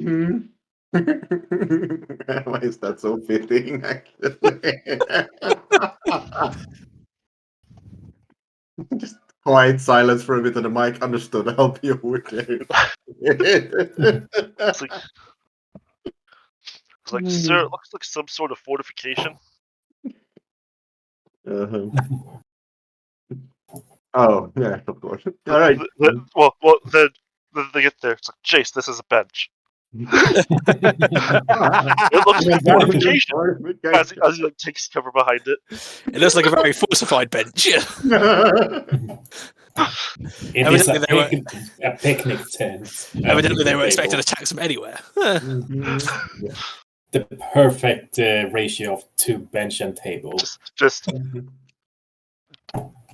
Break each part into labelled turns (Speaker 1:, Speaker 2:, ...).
Speaker 1: Mm-hmm. Why is that so fitting, actually? Just quiet silence for a bit, and the mic understood. I'll be over there.
Speaker 2: It's like, sir, it looks like some sort of fortification.
Speaker 1: Uh-huh. Oh, yeah, of course. All right.
Speaker 2: Well, then they get there. It's like, Chase, this is a bench. It looks like fortification. As he like takes cover behind it.
Speaker 3: It looks like a very fortified bench.
Speaker 4: It is
Speaker 3: Evidently
Speaker 4: a picnic tent.
Speaker 3: Evidently, they were expecting attacks from anywhere.
Speaker 4: The perfect ratio of 2 bench and table.
Speaker 2: Just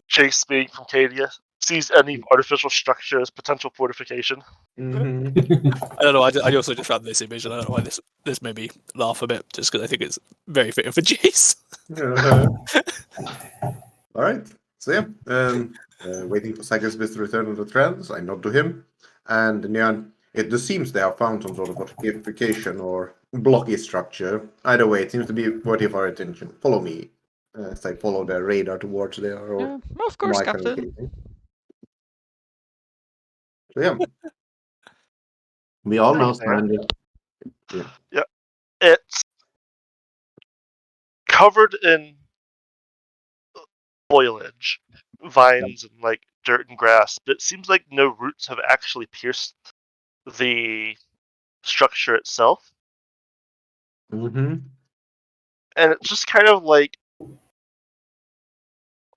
Speaker 2: Chase, being from Cadia, sees any artificial structure as potential fortification.
Speaker 3: I don't know. I also just found this image, and I don't know why this made me laugh a bit, just because I think it's very fitting for Jace.
Speaker 1: All right. So yeah, waiting for Sagasmith to return to the trends. I nod to him, and Nyan, it just seems they have found some sort of fortification or blocky structure. Either way, it seems to be worthy of our attention. Follow me. As I follow their radar towards there. Or
Speaker 5: of course, Captain.
Speaker 1: So yeah. We all know standing.
Speaker 2: Yeah. It's covered in foliage, vines, and like dirt and grass, but it seems like no roots have actually pierced the structure itself.
Speaker 1: Mm-hmm.
Speaker 2: And it's just kind of like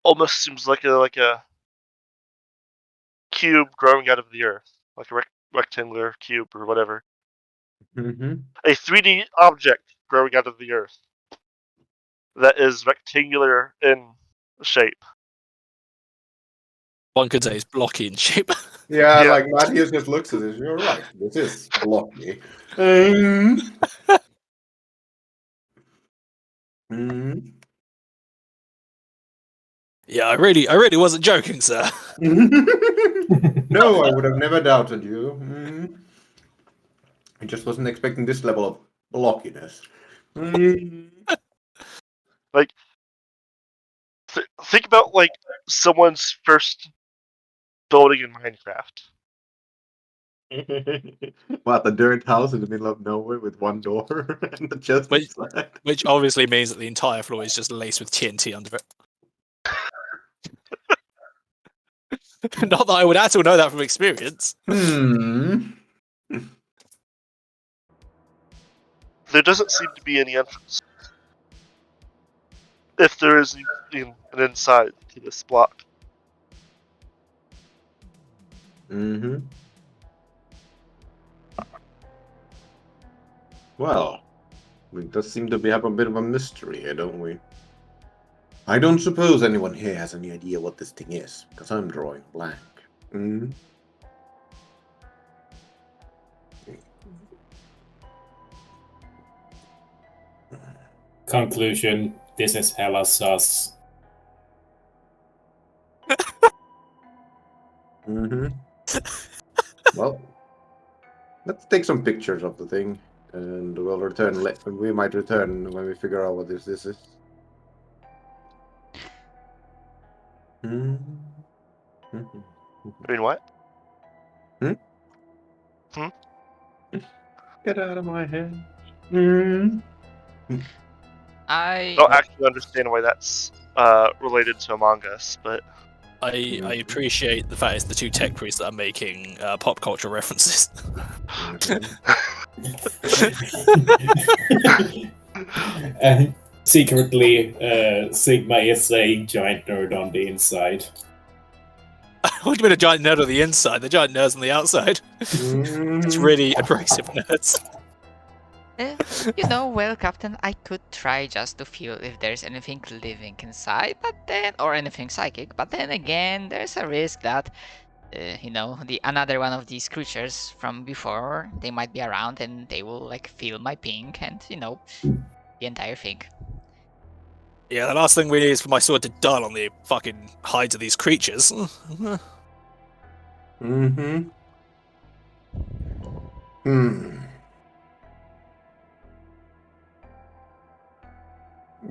Speaker 2: almost seems like a cube growing out of the earth, like a rectangular cube or whatever.
Speaker 1: Mm-hmm.
Speaker 2: A 3D object growing out of the earth that is rectangular in shape.
Speaker 3: One could say it's blocky in shape.
Speaker 1: Yeah, like Matthias just looks at it. You're right. This is blocky.
Speaker 3: Yeah, I really wasn't joking, sir.
Speaker 1: No, I would have never doubted you. I just wasn't expecting this level of blockiness.
Speaker 2: Like, think about like someone's first building in Minecraft.
Speaker 1: What, the dirt house in the middle of nowhere with one door and the chest inside?
Speaker 3: Which obviously means that the entire floor is just laced with TNT under it. Not that I would at all know that from experience.
Speaker 2: There doesn't seem to be any entrance. If there is an inside to this block.
Speaker 1: Well, we does seem to have a bit of a mystery here, don't we? I don't suppose anyone here has any idea what this thing is, because I'm drawing blank.
Speaker 4: Conclusion, this is hella sus.
Speaker 1: Well, let's take some pictures of the thing, and we'll return. We might return when we figure out what this is.
Speaker 2: I mean, what?
Speaker 1: Get out of my head.
Speaker 2: I don't actually understand why that's related to Among Us, but
Speaker 3: I appreciate the fact it's the two tech priests that are making pop culture references.
Speaker 4: And secretly, Sigma is a giant nerd on the inside.
Speaker 3: What do you mean a giant nerd on the inside? The giant nerd's on the outside. It's really abrasive nerds.
Speaker 5: Well, Captain, I could try just to feel if there's anything living inside, or anything psychic, but then again, there's a risk that, another one of these creatures from before, they might be around and they will, feel my ping and, the entire thing.
Speaker 3: Yeah, the last thing we need is for my sword to dull on the fucking hides of these creatures.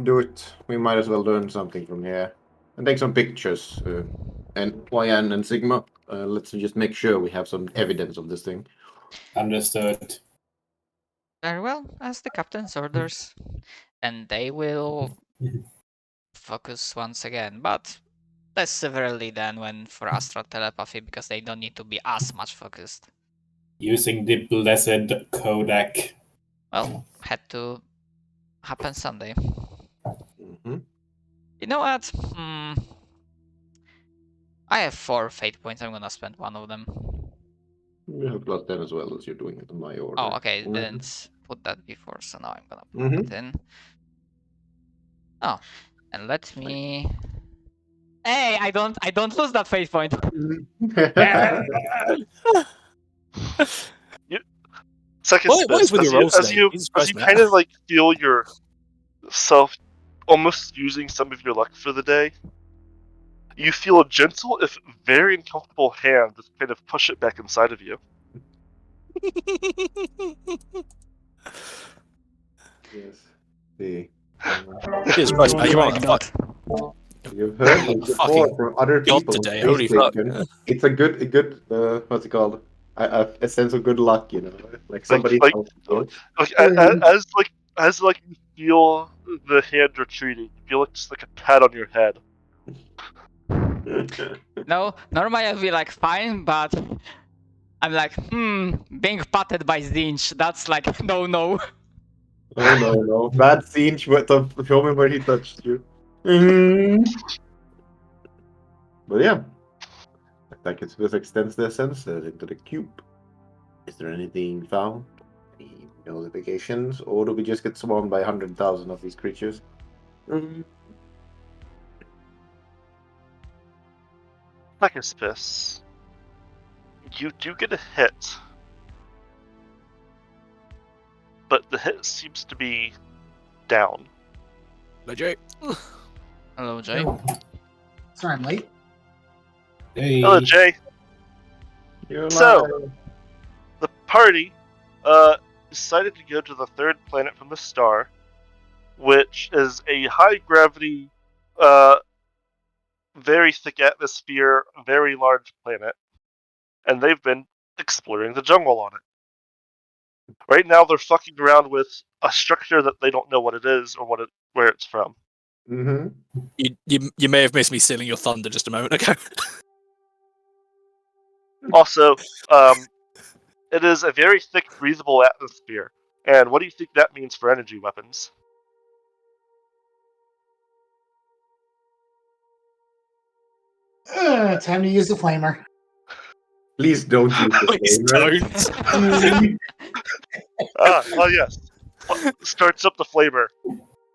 Speaker 1: do it. We might as well learn something from here. And take some pictures. And Ryan and Sigma, let's just make sure we have some evidence of this thing.
Speaker 4: Understood.
Speaker 5: Very well, as the captain's orders. And they will focus once again, but less severely than when for astral telepathy, because they don't need to be as much focused.
Speaker 4: Using the blessed Kodak.
Speaker 5: Well, had to happen someday.
Speaker 1: Mm-hmm.
Speaker 5: You know what? I have 4 fate points. I'm gonna spend one of them.
Speaker 1: You have got that as well as you're doing it in my order.
Speaker 5: Oh, okay.
Speaker 1: Mhm.
Speaker 5: Didn't put that before, so now I'm gonna put
Speaker 1: Mhm.
Speaker 5: that in. Oh, and let me. Hey, I don't lose that fate point.
Speaker 2: Second
Speaker 3: What is with your rolls
Speaker 2: as
Speaker 3: today?
Speaker 2: you
Speaker 3: Jesus
Speaker 2: as
Speaker 3: Christ,
Speaker 2: you
Speaker 3: man.
Speaker 2: kind of like feel yourself almost using some of your luck for the day, you feel a gentle, if very uncomfortable hand just kind of push it back inside of you.
Speaker 1: Yes. See.
Speaker 3: Jesus Christ, man, you're on a fuck.
Speaker 1: You've heard this before
Speaker 3: Fucking
Speaker 1: from other
Speaker 3: God
Speaker 1: people.
Speaker 3: today,
Speaker 1: Space
Speaker 3: holy fuck.
Speaker 1: Station. It's a good what's it called? A sense of good luck, you know, like somebody
Speaker 2: like-
Speaker 1: helped you.
Speaker 2: As you feel the hand retreating, you feel like just like a pat on your head.
Speaker 5: No, normally I'll be like fine, but I'm like, being patted by Zinch, that's like no.
Speaker 1: Oh no, bad scene. Show me where he touched you. But yeah, I think this extends their senses into the cube. Is there anything found? Any notifications, or do we just get swarmed by 100,000 of these creatures?
Speaker 2: Megaspis, you do get a hit, but the hit seems to be down.
Speaker 3: Legit.
Speaker 5: Hello, Jay.
Speaker 6: Sorry, I'm late.
Speaker 4: Hey.
Speaker 2: Hello, Jay.
Speaker 1: You're
Speaker 2: So-
Speaker 1: alive.
Speaker 2: The party decided to go to the third planet from the star, which is a high gravity, very thick atmosphere, very large planet, and they've been exploring the jungle on it. Right now, they're fucking around with a structure that they don't know what it is or where it's from.
Speaker 3: You may have missed me stealing your thunder just a moment ago.
Speaker 2: Also, it is a very thick, breathable atmosphere. And what do you think that means for energy weapons?
Speaker 6: Time to use the flamer.
Speaker 1: Please don't use the
Speaker 3: Please
Speaker 1: flamer.
Speaker 3: don't.
Speaker 2: Oh yes. Starts up the flamer.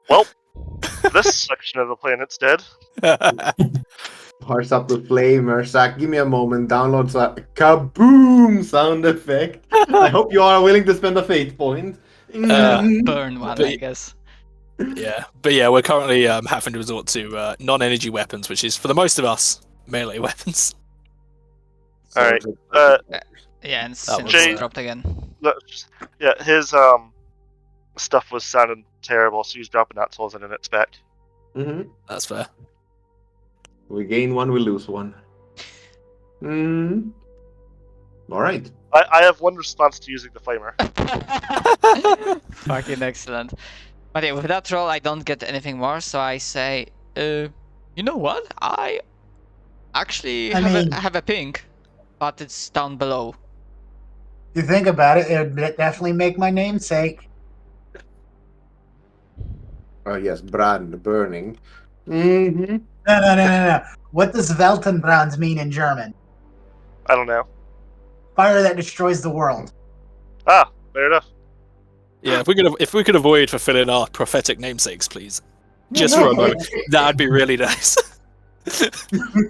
Speaker 2: Well, this section of the planet's dead.
Speaker 1: Parse up the flamer. Zach, give me a moment. Download a kaboom sound effect. I hope you are willing to spend a fate point.
Speaker 5: Burn one,
Speaker 3: But-
Speaker 5: I guess.
Speaker 3: Yeah, but yeah, we're currently having to resort to non-energy weapons, which is for the most of us melee weapons.
Speaker 2: Alright,
Speaker 5: Yeah, and
Speaker 3: That
Speaker 5: since
Speaker 2: was-
Speaker 5: dropped again.
Speaker 2: Yeah, his stuff was sounding terrible, so he's dropping out till his internet's back.
Speaker 3: That's fair.
Speaker 1: We gain one, we lose one. All right.
Speaker 2: I have one response to using the flamer.
Speaker 5: Fucking excellent. But yeah, with that roll, I don't get anything more, so I say, you know what? I actually have a pink, but it's down below.
Speaker 6: If you think about it, it would definitely make my namesake.
Speaker 1: Oh yes, brand burning.
Speaker 6: No. What does Weltenbrand mean in German?
Speaker 2: I don't know.
Speaker 6: Fire that destroys the world.
Speaker 2: Ah, fair enough.
Speaker 3: Yeah, if we could avoid fulfilling our prophetic namesakes, please, just for a moment, that'd be really nice.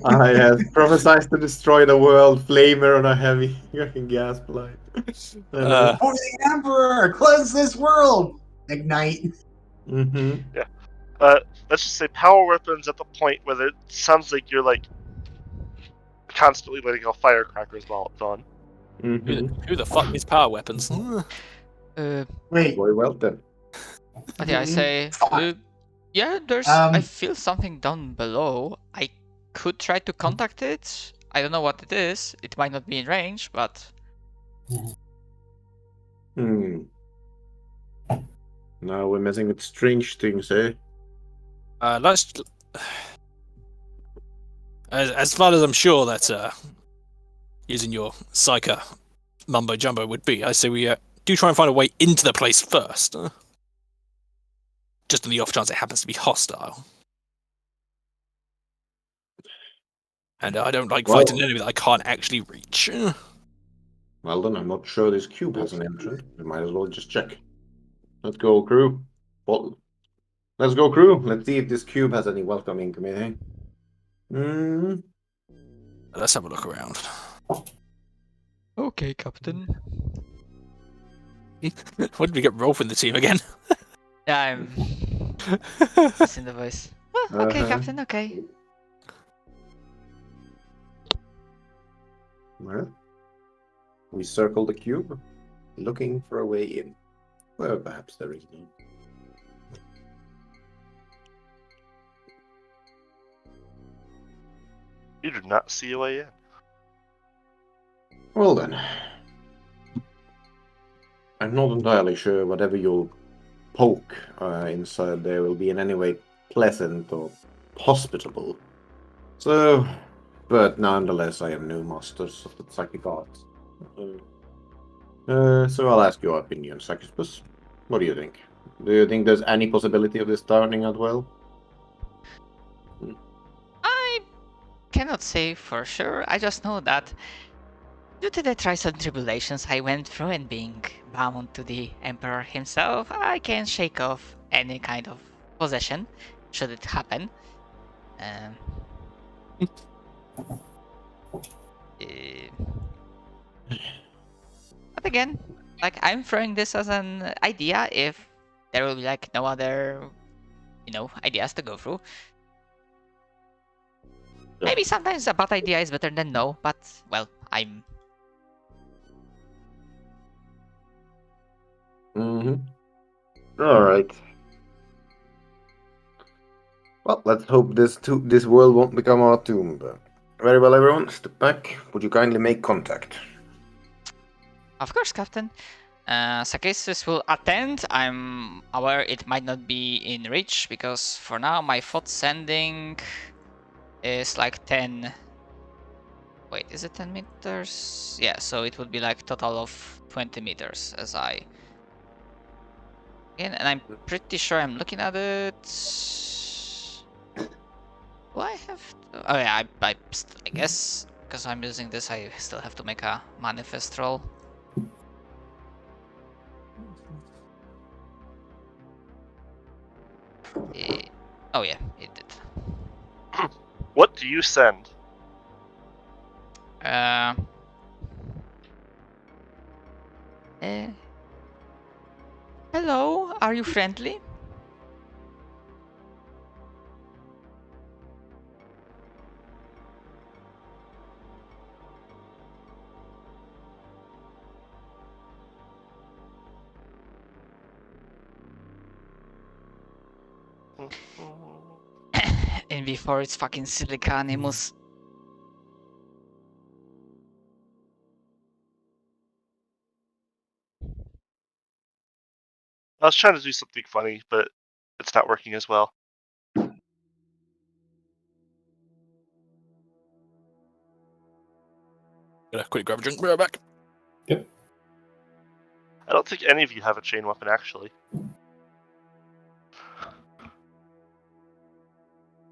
Speaker 1: I have prophesied to destroy the world. Flamer on a heavy fucking gas pipe.
Speaker 6: For the Emperor, cleanse this world. Ignite.
Speaker 2: Let's just say power weapons at the point where it sounds like you're like constantly letting off firecrackers while it's on.
Speaker 3: Who the fuck needs power weapons?
Speaker 6: Wait,
Speaker 1: Boy, well then.
Speaker 5: But yeah, I say, Yeah, I
Speaker 6: Um,
Speaker 5: feel something down below. I could try to contact it. I don't know what it is. It might not be in range, but
Speaker 1: Hmm. Now we're messing with strange things, eh?
Speaker 3: Let's. As far as I'm sure that using your psyker mumbo jumbo would be, I say we do try and find a way into the place first. Just on the off chance it happens to be hostile. And I don't like
Speaker 1: Well-
Speaker 3: fighting an enemy that I can't actually reach.
Speaker 1: Well then, I'm not sure this cube has an entrance. We might as well just check. Let's go, crew. Well, let's go, crew. Let's see if this cube has any welcoming committee. Hmm.
Speaker 3: Let's have a look around.
Speaker 5: okay, Captain.
Speaker 3: When did we get Rolf in the team again?
Speaker 5: Yeah, I'm missing the voice. Oh, okay,
Speaker 1: Uh-huh.
Speaker 5: Captain. Okay.
Speaker 1: Well, we circle the cube, looking for a way in. Well, perhaps there is none.
Speaker 2: You do not see a way in.
Speaker 1: Well then, I'm not entirely sure whatever you'll poke inside there will be in any way pleasant or hospitable. So, but nonetheless, I am no masters of the psychic arts. So I'll ask your opinion, Sacrispus. What do you think? Do you think there's any possibility of this turning out well?
Speaker 5: I cannot say for sure. I just know that due to the trials and tribulations I went through and being bound to the Emperor himself, I can shake off any kind of possession, should it happen. Um, eh, but again, like I'm throwing this as an idea if there will be like no other, ideas to go through.
Speaker 1: Yeah.
Speaker 5: Maybe sometimes a bad idea is better than no, but well, I'm
Speaker 1: All right. Well, let's hope this world won't become our tomb. Very well, everyone. Step back. Would you kindly make contact?
Speaker 5: Of course, Captain. Sacristius will attend. I'm aware it might not be in reach because for now my thought sending is like 10. Wait, is it 10 meters? Yeah, so it would be like total of 20 meters as I. Again, and I'm pretty sure I'm looking at it. Do I have to? Oh yeah, I guess because I'm using this, I still have to make a manifest roll. Oh yeah, it did.
Speaker 2: What do you send?
Speaker 5: Uh, hello, are you friendly? And before it's fucking Silica Animus.
Speaker 2: I was trying to do something funny, but it's not working as well.
Speaker 3: Gonna quickly grab a drink. Be right back.
Speaker 2: I don't think any of you have a chain weapon, actually.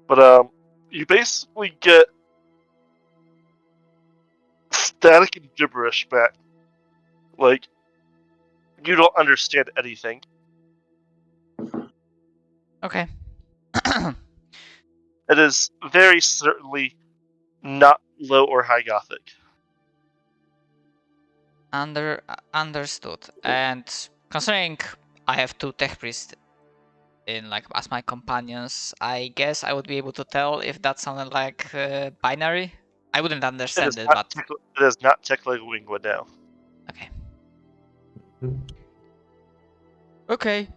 Speaker 2: But you basically get static and gibberish back. Like, you don't understand anything.
Speaker 5: Okay.
Speaker 2: It is very certainly not low or high Gothic.
Speaker 5: Understood. And considering I have two tech priests in as my companions, I guess I would be able to tell if that sounded like binary. I wouldn't understand it, but
Speaker 2: It is not technically Wingwood now.
Speaker 5: okay. Okay.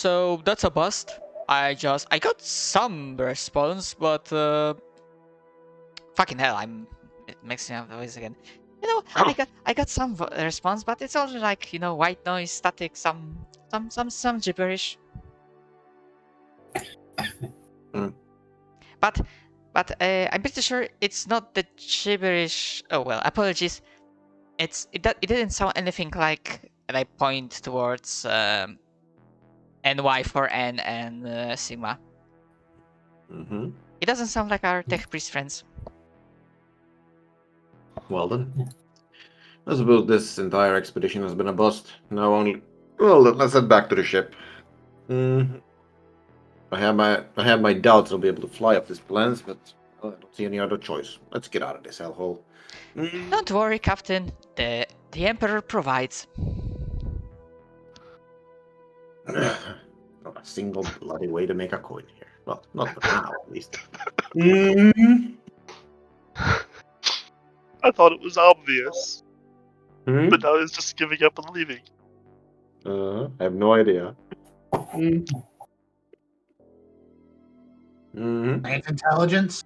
Speaker 5: So that's a bust. I got some response, but fucking hell, it makes me have the voice again. You know, I got some response, but it's all like, you know, white noise, static, some gibberish. But I'm pretty sure it's not the gibberish. Oh well, apologies. It didn't sound anything like, and I point towards NY for N and Sigma.
Speaker 1: Mm-hmm.
Speaker 5: It doesn't sound like our tech priest friends.
Speaker 1: Well then. I suppose this entire expedition has been a bust. Now only... Well, let's head back to the ship. I have my doubts I'll be able to fly up these plans, but I don't see any other choice. Let's get out of this hellhole.
Speaker 5: Don't worry, Captain. The Emperor provides.
Speaker 1: Not a single bloody way to make a coin here. Well, not for now, at least.
Speaker 2: I thought it was obvious,
Speaker 1: Hmm?
Speaker 2: but now he's just giving up and leaving.
Speaker 1: I have no idea.
Speaker 6: Science intelligence.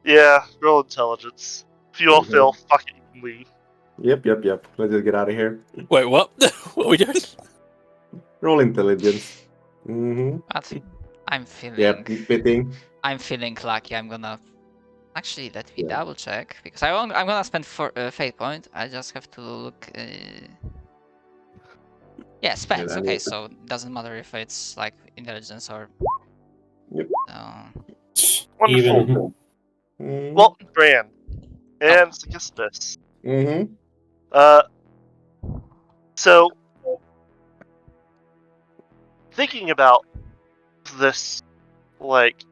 Speaker 2: Yeah, roll intelligence. If you all
Speaker 1: Mhm.
Speaker 2: fail, fuck it, you can leave.
Speaker 1: Yep. Let's just get out of here.
Speaker 3: Wait, what? What are we doing?
Speaker 1: Roll intelligence. Mm-hmm.
Speaker 5: But I'm feeling.
Speaker 1: Yeah, fitting.
Speaker 5: I'm feeling lucky. I'm gonna. Actually, let me double check because I'm gonna spend fate point. I just have to look. Yeah, spends.
Speaker 1: Yeah,
Speaker 5: Okay, so it doesn't matter if it's like intelligence or.
Speaker 1: Yep.
Speaker 2: Wonderful.
Speaker 4: Even
Speaker 2: Well, Bran, and Sigistus.
Speaker 1: Mm-hmm.
Speaker 2: So, thinking about this, like,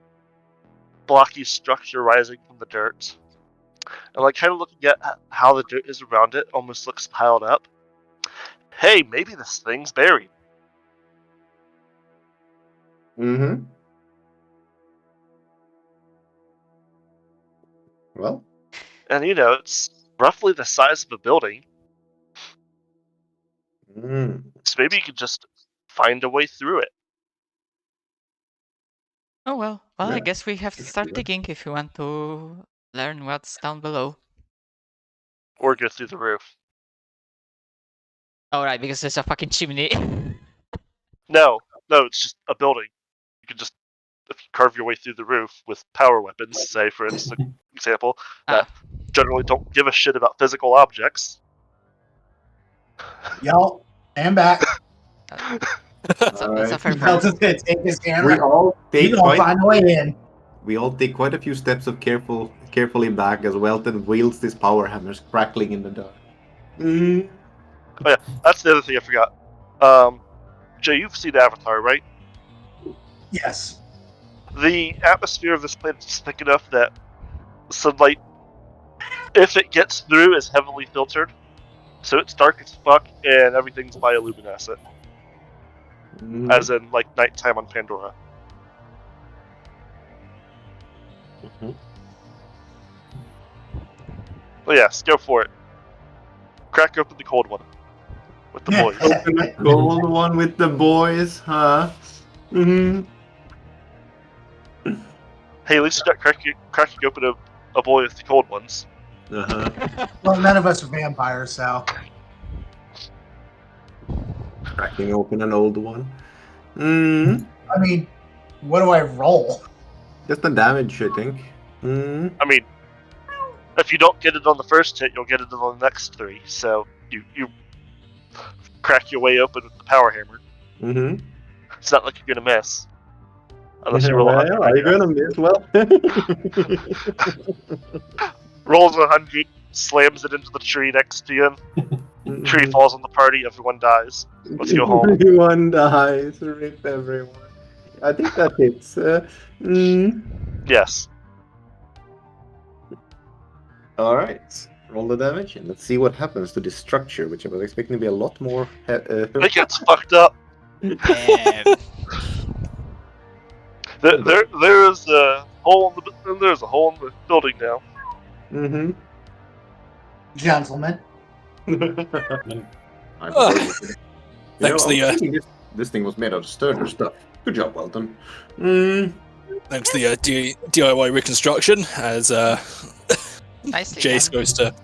Speaker 2: blocky structure rising from the dirt, and like kind of looking at how the dirt is around it, almost looks piled up. Hey, maybe this thing's buried.
Speaker 1: Mm-hmm. Well.
Speaker 2: And you know, it's roughly the size of a building, so maybe you could just find a way through it.
Speaker 5: Oh well. Well, I
Speaker 1: Yeah,
Speaker 5: guess we have to start
Speaker 1: yeah.
Speaker 5: digging if you want to learn what's down below.
Speaker 2: Or go through the roof.
Speaker 5: All right, because there's a fucking chimney.
Speaker 2: No, it's just a building. You could just, if you carve your way through the roof with power weapons, say, for instance, example, that generally don't give a shit about physical objects.
Speaker 6: Y'all, stand back.
Speaker 5: That's a fair
Speaker 6: Belt
Speaker 5: point.
Speaker 6: is gonna take his
Speaker 1: We
Speaker 6: camera.
Speaker 1: all take
Speaker 6: You gonna find a way in.
Speaker 1: We all take quite a few steps of carefully back as Welton wields these power hammers crackling in the dark. Mm.
Speaker 2: Oh yeah, that's the other thing I forgot. Jay, you've seen Avatar, right?
Speaker 6: Yes.
Speaker 2: The atmosphere of this planet is thick enough that sunlight, if it gets through, is heavily filtered. So it's dark as fuck, and everything's bioluminescent. As in, like, nighttime on Pandora. Well, yes, go for it. Crack open the cold one. With the boys.
Speaker 1: Open a cold one with the boys, huh? Mm-hmm.
Speaker 2: Hey, at least you got cracking open a boy with the cold ones.
Speaker 1: Uh-huh.
Speaker 6: Well, none of us are vampires, so.
Speaker 1: Cracking open an old one. Mm.
Speaker 6: I mean, what do I roll?
Speaker 1: Just the damage, I think. Mm.
Speaker 2: I mean, if you don't get it on the first hit, you'll get it on the next 3. So you crack your way open with the power hammer.
Speaker 1: Mm-hmm.
Speaker 2: It's not like you're gonna miss. Unless you roll a 100.
Speaker 1: Are you gonna miss? Well.
Speaker 2: Rolls 100, slams it into the tree next to you. Tree falls on the party, everyone dies. Let's go home.
Speaker 1: Everyone dies. Rip everyone. I think that hits.
Speaker 2: Yes.
Speaker 1: Alright. Roll the damage and let's see what happens to this structure, which I was expecting to be a lot more.
Speaker 2: It gets fucked up.
Speaker 5: Damn.
Speaker 2: There is a hole in there's a hole in the building now.
Speaker 1: Mm-hmm.
Speaker 6: Gentlemen.
Speaker 1: I'm
Speaker 3: Thanks, Leo.
Speaker 1: This thing was made out of sterner stuff. Good job, Welton. Mm.
Speaker 3: Thanks to the DIY reconstruction, as
Speaker 5: Nicely
Speaker 3: Jace
Speaker 5: done.
Speaker 3: goes to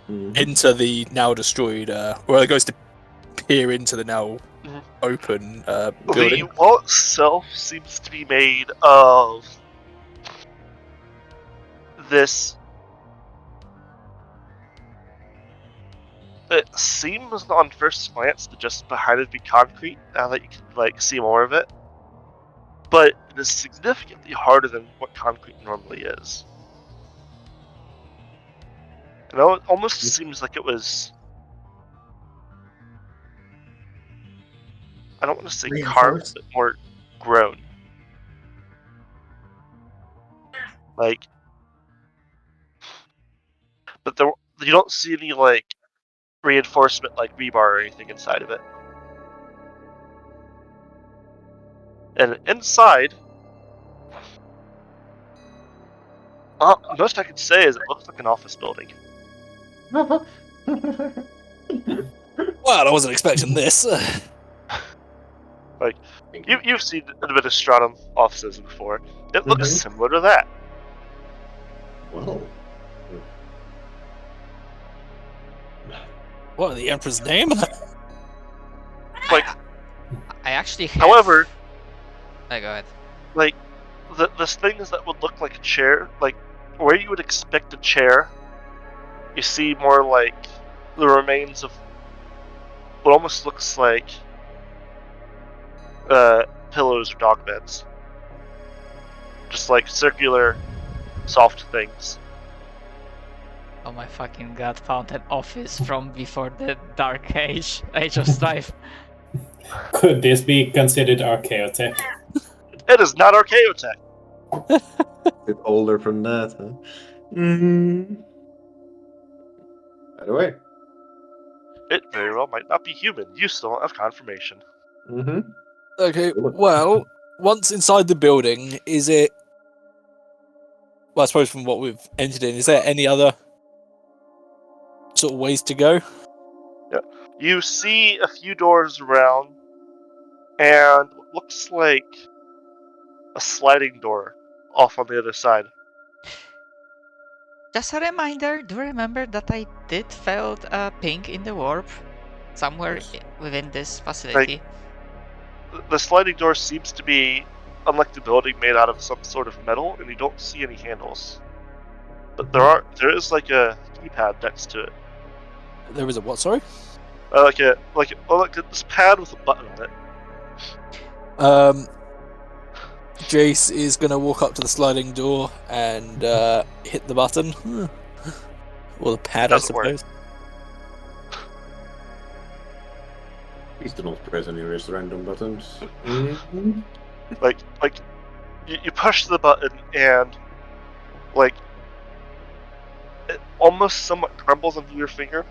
Speaker 1: Mhm.
Speaker 3: enter the now destroyed, well, it goes to peer into the now
Speaker 2: Mhm.
Speaker 3: open
Speaker 2: The
Speaker 3: building.
Speaker 2: wall itself seems to be made of this. It seems on first glance to just behind it be concrete, now that you can see more of it. But it is significantly harder than what concrete normally is. And it almost seems like it was. I don't want to say carved,
Speaker 6: Reinforced?
Speaker 2: but more grown. Like, but there, you don't see any reinforcement like rebar or anything inside of it. And inside, most I could say is it looks like an office building.
Speaker 3: Well, I wasn't expecting this.
Speaker 2: You've seen Administratum offices before. It looks similar to that.
Speaker 1: Well,
Speaker 3: What, the Emperor's name?
Speaker 2: Like,
Speaker 5: I actually have...
Speaker 2: however,
Speaker 5: Oh, go ahead.
Speaker 2: like, the things that would look like a chair, like where you would expect a chair, you see more like the remains of what almost looks like pillows or dog beds. Just like circular, soft things.
Speaker 5: Oh my fucking god, found an office from before the Dark Age of Strife.
Speaker 4: Could this be considered archaeotech?
Speaker 2: It is not archaeotech.
Speaker 1: a bit older from that, huh? By the way.
Speaker 2: It very well might not be human. You still don't have confirmation.
Speaker 3: Okay, well, once inside the building, is it... Well, I suppose from what we've entered in, is there any other sort of ways to go?
Speaker 2: Yeah. You see a few doors around, and what looks like a sliding door off on the other side.
Speaker 5: Just a reminder, do remember that I did felt a ping in the warp somewhere
Speaker 1: Yes.
Speaker 5: within this facility.
Speaker 2: The sliding door seems to be, unlike the building, made out of some sort of metal, and you don't see any handles. But there is like a keypad next to it.
Speaker 3: There is a what, sorry?
Speaker 2: Like this pad with a button on it.
Speaker 3: Jace is going to walk up to the sliding door and hit the button. Or the pad,
Speaker 2: Doesn't
Speaker 3: I suppose.
Speaker 1: Please do not press any of these random buttons.
Speaker 2: You push the button and it almost somewhat crumbles under your finger.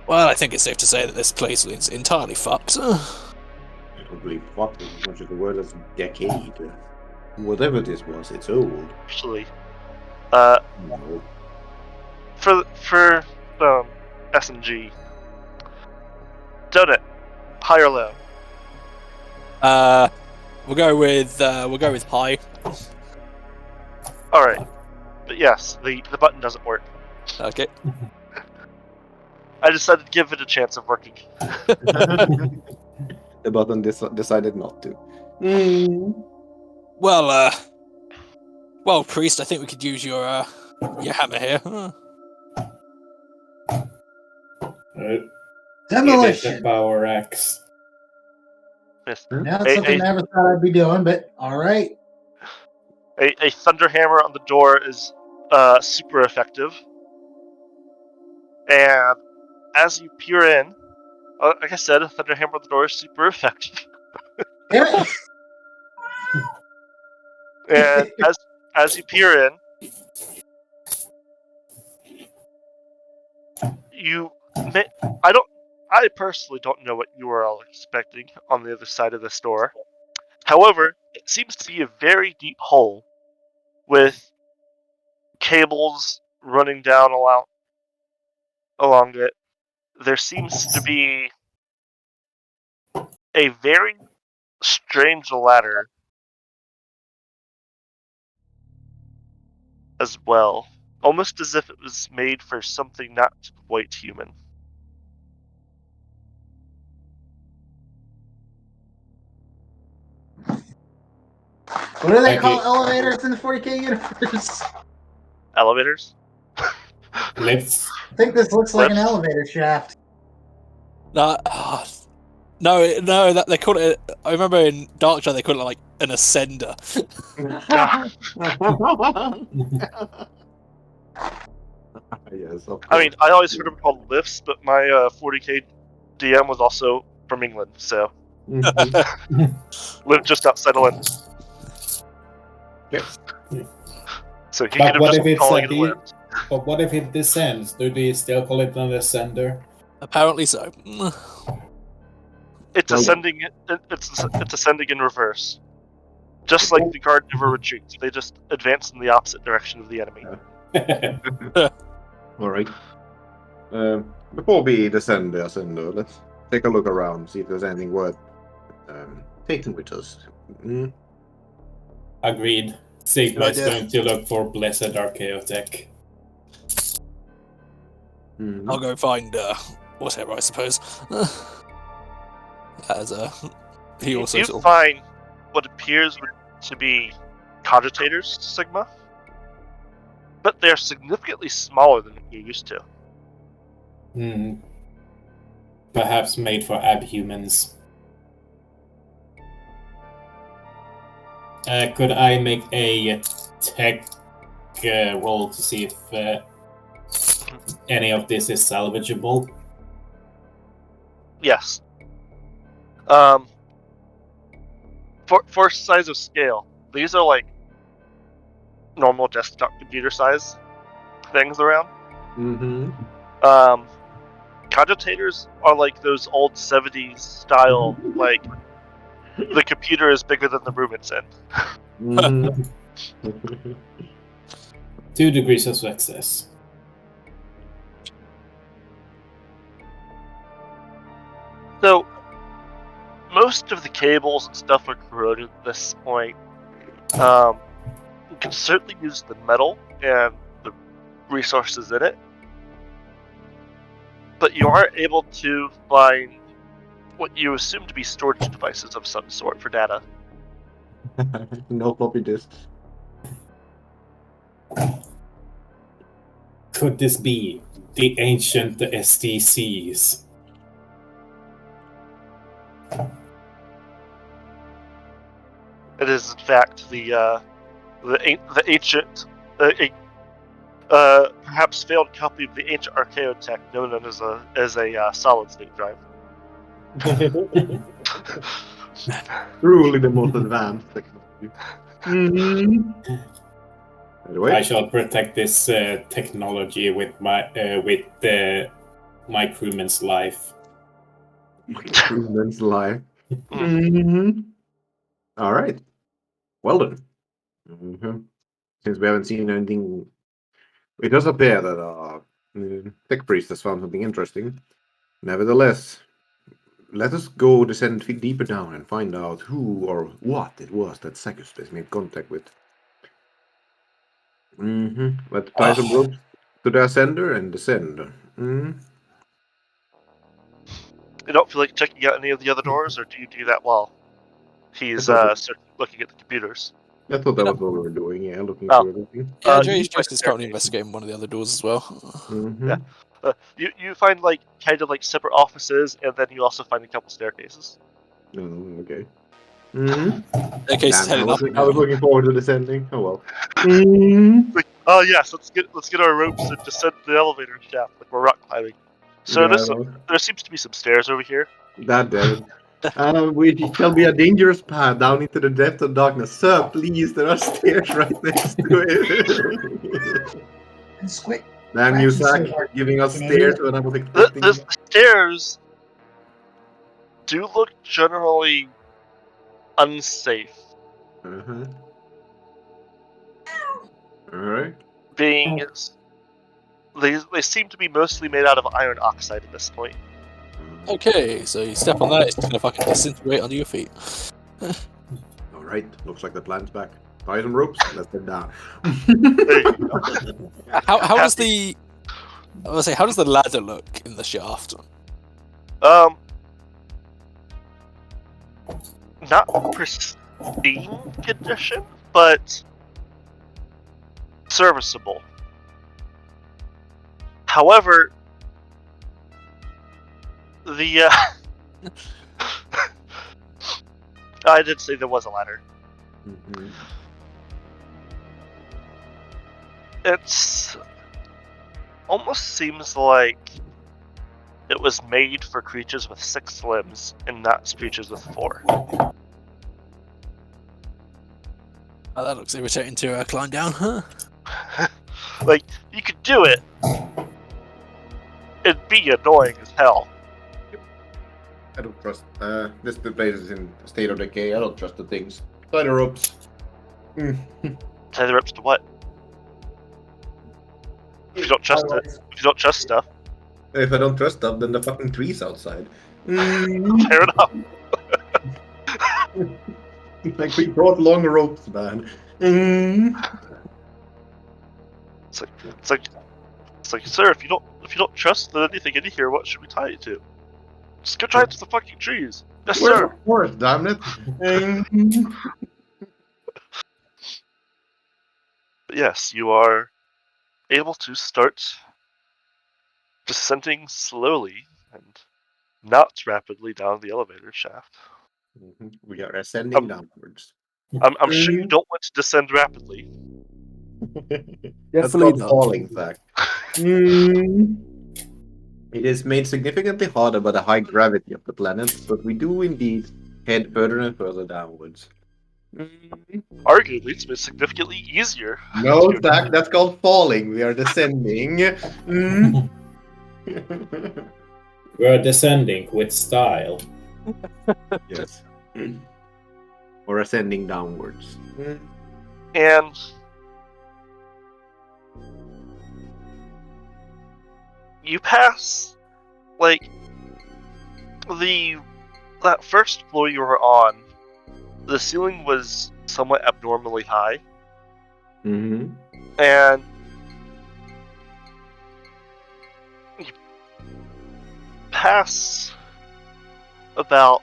Speaker 3: Well, I think it's safe to say that this place is entirely fucked.
Speaker 1: I don't believe fucked as much as the word as decade. Whatever this was, it's old.
Speaker 2: Actually,
Speaker 1: No.
Speaker 2: for S&G, donut, high or low?
Speaker 3: We'll go with high.
Speaker 2: All right, but yes, the button doesn't work.
Speaker 3: Okay.
Speaker 2: I decided to give it a chance of working.
Speaker 1: The button decided not to.
Speaker 3: Well, priest, I think we could use your hammer here.
Speaker 4: Demolition power axe.
Speaker 2: Yes.
Speaker 6: That's something I never thought I'd be doing, but alright.
Speaker 2: A thunder hammer on the door is super effective, and as you peer in, like I said, a thunder hammer on the door is super effective.
Speaker 6: Yeah.
Speaker 2: And as you peer in, I personally don't know what you are all expecting on the other side of this door. However, it seems to be a very deep hole with cables running down along it, there seems to be a very strange ladder as well, almost as if it was made for something not quite human.
Speaker 6: What do they
Speaker 4: Okay.
Speaker 6: call elevators in the 40k universe?
Speaker 2: Elevators?
Speaker 4: Lifts.
Speaker 6: I think this looks like an
Speaker 2: Lifts?
Speaker 6: elevator shaft.
Speaker 3: No, no, that they called it. I remember in Darkshire they called it like an ascender.
Speaker 1: Yes, of
Speaker 2: I mean,
Speaker 1: course.
Speaker 2: I always heard them called lifts, but my 40k DM was also from England, so lived just outside of London.
Speaker 1: Yep.
Speaker 2: So he
Speaker 4: But
Speaker 2: could have
Speaker 4: what
Speaker 2: just
Speaker 4: if
Speaker 2: been
Speaker 4: it's
Speaker 2: calling
Speaker 4: like
Speaker 2: it a lift.
Speaker 4: But what if it descends? Do they still call it an ascender?
Speaker 3: Apparently so.
Speaker 2: It's
Speaker 1: Well-
Speaker 2: ascending. It's ascending in reverse, just like the guard never retreats. They just advance in the opposite direction of the enemy.
Speaker 1: All right. Before we descend the ascender, let's take a look around, see if there's anything worth taking with us. Mm.
Speaker 4: Agreed. Sigma is
Speaker 3: Good idea.
Speaker 4: going to look for Blessed Archaeotech.
Speaker 1: Mm.
Speaker 3: I'll go find whatever, I suppose. As he also
Speaker 2: You
Speaker 3: sort of,
Speaker 2: find what appears to be cogitators, Sigma, but they're significantly smaller than you're used to.
Speaker 4: Perhaps made for abhumans. Could I make a tech roll to see if any of this is salvageable?
Speaker 2: Yes. For size of scale, these are like normal desktop computer size things around.
Speaker 1: Mm-hmm.
Speaker 2: Cogitators are like those old 70s style, like the computer is bigger than the room it's in.
Speaker 1: Mm-hmm.
Speaker 4: 2 degrees of success.
Speaker 2: So, most of the cables and stuff are corroded at this point. You can certainly use the metal and the resources in it, but you aren't able to find what you assume to be storage devices of some sort for data.
Speaker 1: No floppy disks.
Speaker 4: Could this be the ancient STCs?
Speaker 2: It is, in fact, the ancient, perhaps failed copy of the ancient archaeotech known as a solid state drive.
Speaker 1: Truly the most advanced technology. Mm-hmm. Anyway,
Speaker 4: I shall protect this technology with my crewman's life.
Speaker 1: crewman's life. Mm-hmm. All right. Well then. Mm-hmm. Since we haven't seen anything, it does appear that tech priest has found something interesting. Nevertheless, let us go descend deeper down and find out who or what it was that Sacrifice made contact with. Mm-hmm. Let's tie some ropes to the ascender and descend. Mm-hmm.
Speaker 2: You don't feel like checking out any of the other doors, or do you do that while he's looking at the computers?
Speaker 1: I thought that was what we were doing, yeah, looking
Speaker 2: Oh.
Speaker 1: through everything.
Speaker 3: yeah,
Speaker 2: you
Speaker 3: Jay's
Speaker 2: find
Speaker 3: just is currently
Speaker 2: staircase.
Speaker 3: investigating one of the other doors as well.
Speaker 1: Mm-hmm.
Speaker 2: Yeah. You find like kind of like separate offices, and then you also find a couple staircases.
Speaker 1: Oh, okay. Mm-hmm.
Speaker 3: Staircase is
Speaker 1: Damn,
Speaker 3: heading up.
Speaker 1: I was looking forward to descending. Oh well. Mm-hmm.
Speaker 2: Like, oh yes, let's get our ropes and descend the elevator shaft like we're rock climbing. So
Speaker 1: Yeah,
Speaker 2: there seems to be some stairs over here.
Speaker 1: that damn it. It shall be a dangerous path down into the depth of darkness. Sir, please, there are stairs right next to it.
Speaker 6: And squid.
Speaker 1: Damn you,
Speaker 6: Cracking
Speaker 1: Zach,
Speaker 6: so hard.
Speaker 1: giving us
Speaker 6: An
Speaker 1: stairs
Speaker 6: idiot.
Speaker 1: when I was expecting.
Speaker 2: The stairs do look generally unsafe,
Speaker 1: Uh-huh. Alright.
Speaker 2: being They seem to be mostly made out of iron oxide at this point.
Speaker 3: Okay, so you step on that, it's gonna fucking disintegrate under your feet.
Speaker 1: All right, looks like the plan's back. Tie some ropes. Let's head down.
Speaker 2: There you go.
Speaker 3: How does the I was say how does the ladder look in the shaft?
Speaker 2: Not pristine condition, but serviceable. However, the I did say there was a ladder.
Speaker 1: Mhm.
Speaker 2: It's almost seems like it was made for creatures with 6 limbs and not creatures with 4.
Speaker 3: Oh, that looks irritating to climb down, huh?
Speaker 2: Like, you could do it. It'd be annoying as hell.
Speaker 1: I don't trust. This place is in a state of decay. I don't trust the things. Tie the ropes.
Speaker 2: Tie the ropes to what? If you don't trust it. If you don't trust stuff,
Speaker 1: If I don't trust stuff, then the fucking tree's outside.
Speaker 2: fair enough.
Speaker 1: Like we brought long ropes, man.
Speaker 2: It's like, sir, if you don't trust anything in here, what should we tie it to? Just go tie it to the fucking trees. Yes,
Speaker 1: Where's
Speaker 2: sir.
Speaker 1: the forest, damn it?
Speaker 2: But yes, you are able to start descending slowly and not rapidly down the elevator shaft.
Speaker 1: We are ascending downwards.
Speaker 2: I'm sure you don't want to descend rapidly.
Speaker 1: That's
Speaker 3: Definitely
Speaker 1: called
Speaker 3: not.
Speaker 1: falling, fact. It is made significantly harder by the high gravity of the planet, but we do indeed head further and further downwards.
Speaker 2: Arguably, it's been significantly easier.
Speaker 1: No, Zach, that's called falling. We are descending.
Speaker 4: We're descending with style.
Speaker 1: Yes. Or ascending downwards.
Speaker 2: And you pass, like, that first floor you were on, the ceiling was somewhat abnormally high,
Speaker 1: Mm-hmm.
Speaker 2: and you pass about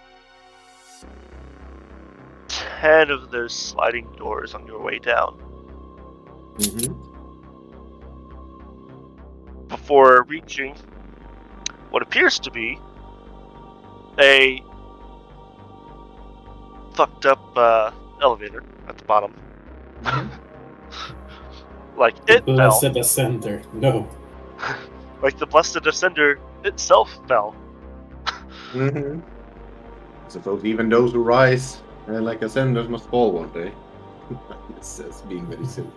Speaker 2: 10 of those sliding doors on your way down
Speaker 1: Mm-hmm.
Speaker 2: before reaching what appears to be a fucked up elevator at the bottom. Like it fell.
Speaker 4: Blessed Ascender. No.
Speaker 2: Like the Blessed Ascender itself fell.
Speaker 1: Mm-hmm. I suppose even those who rise like ascenders must fall one day. This is being very silly.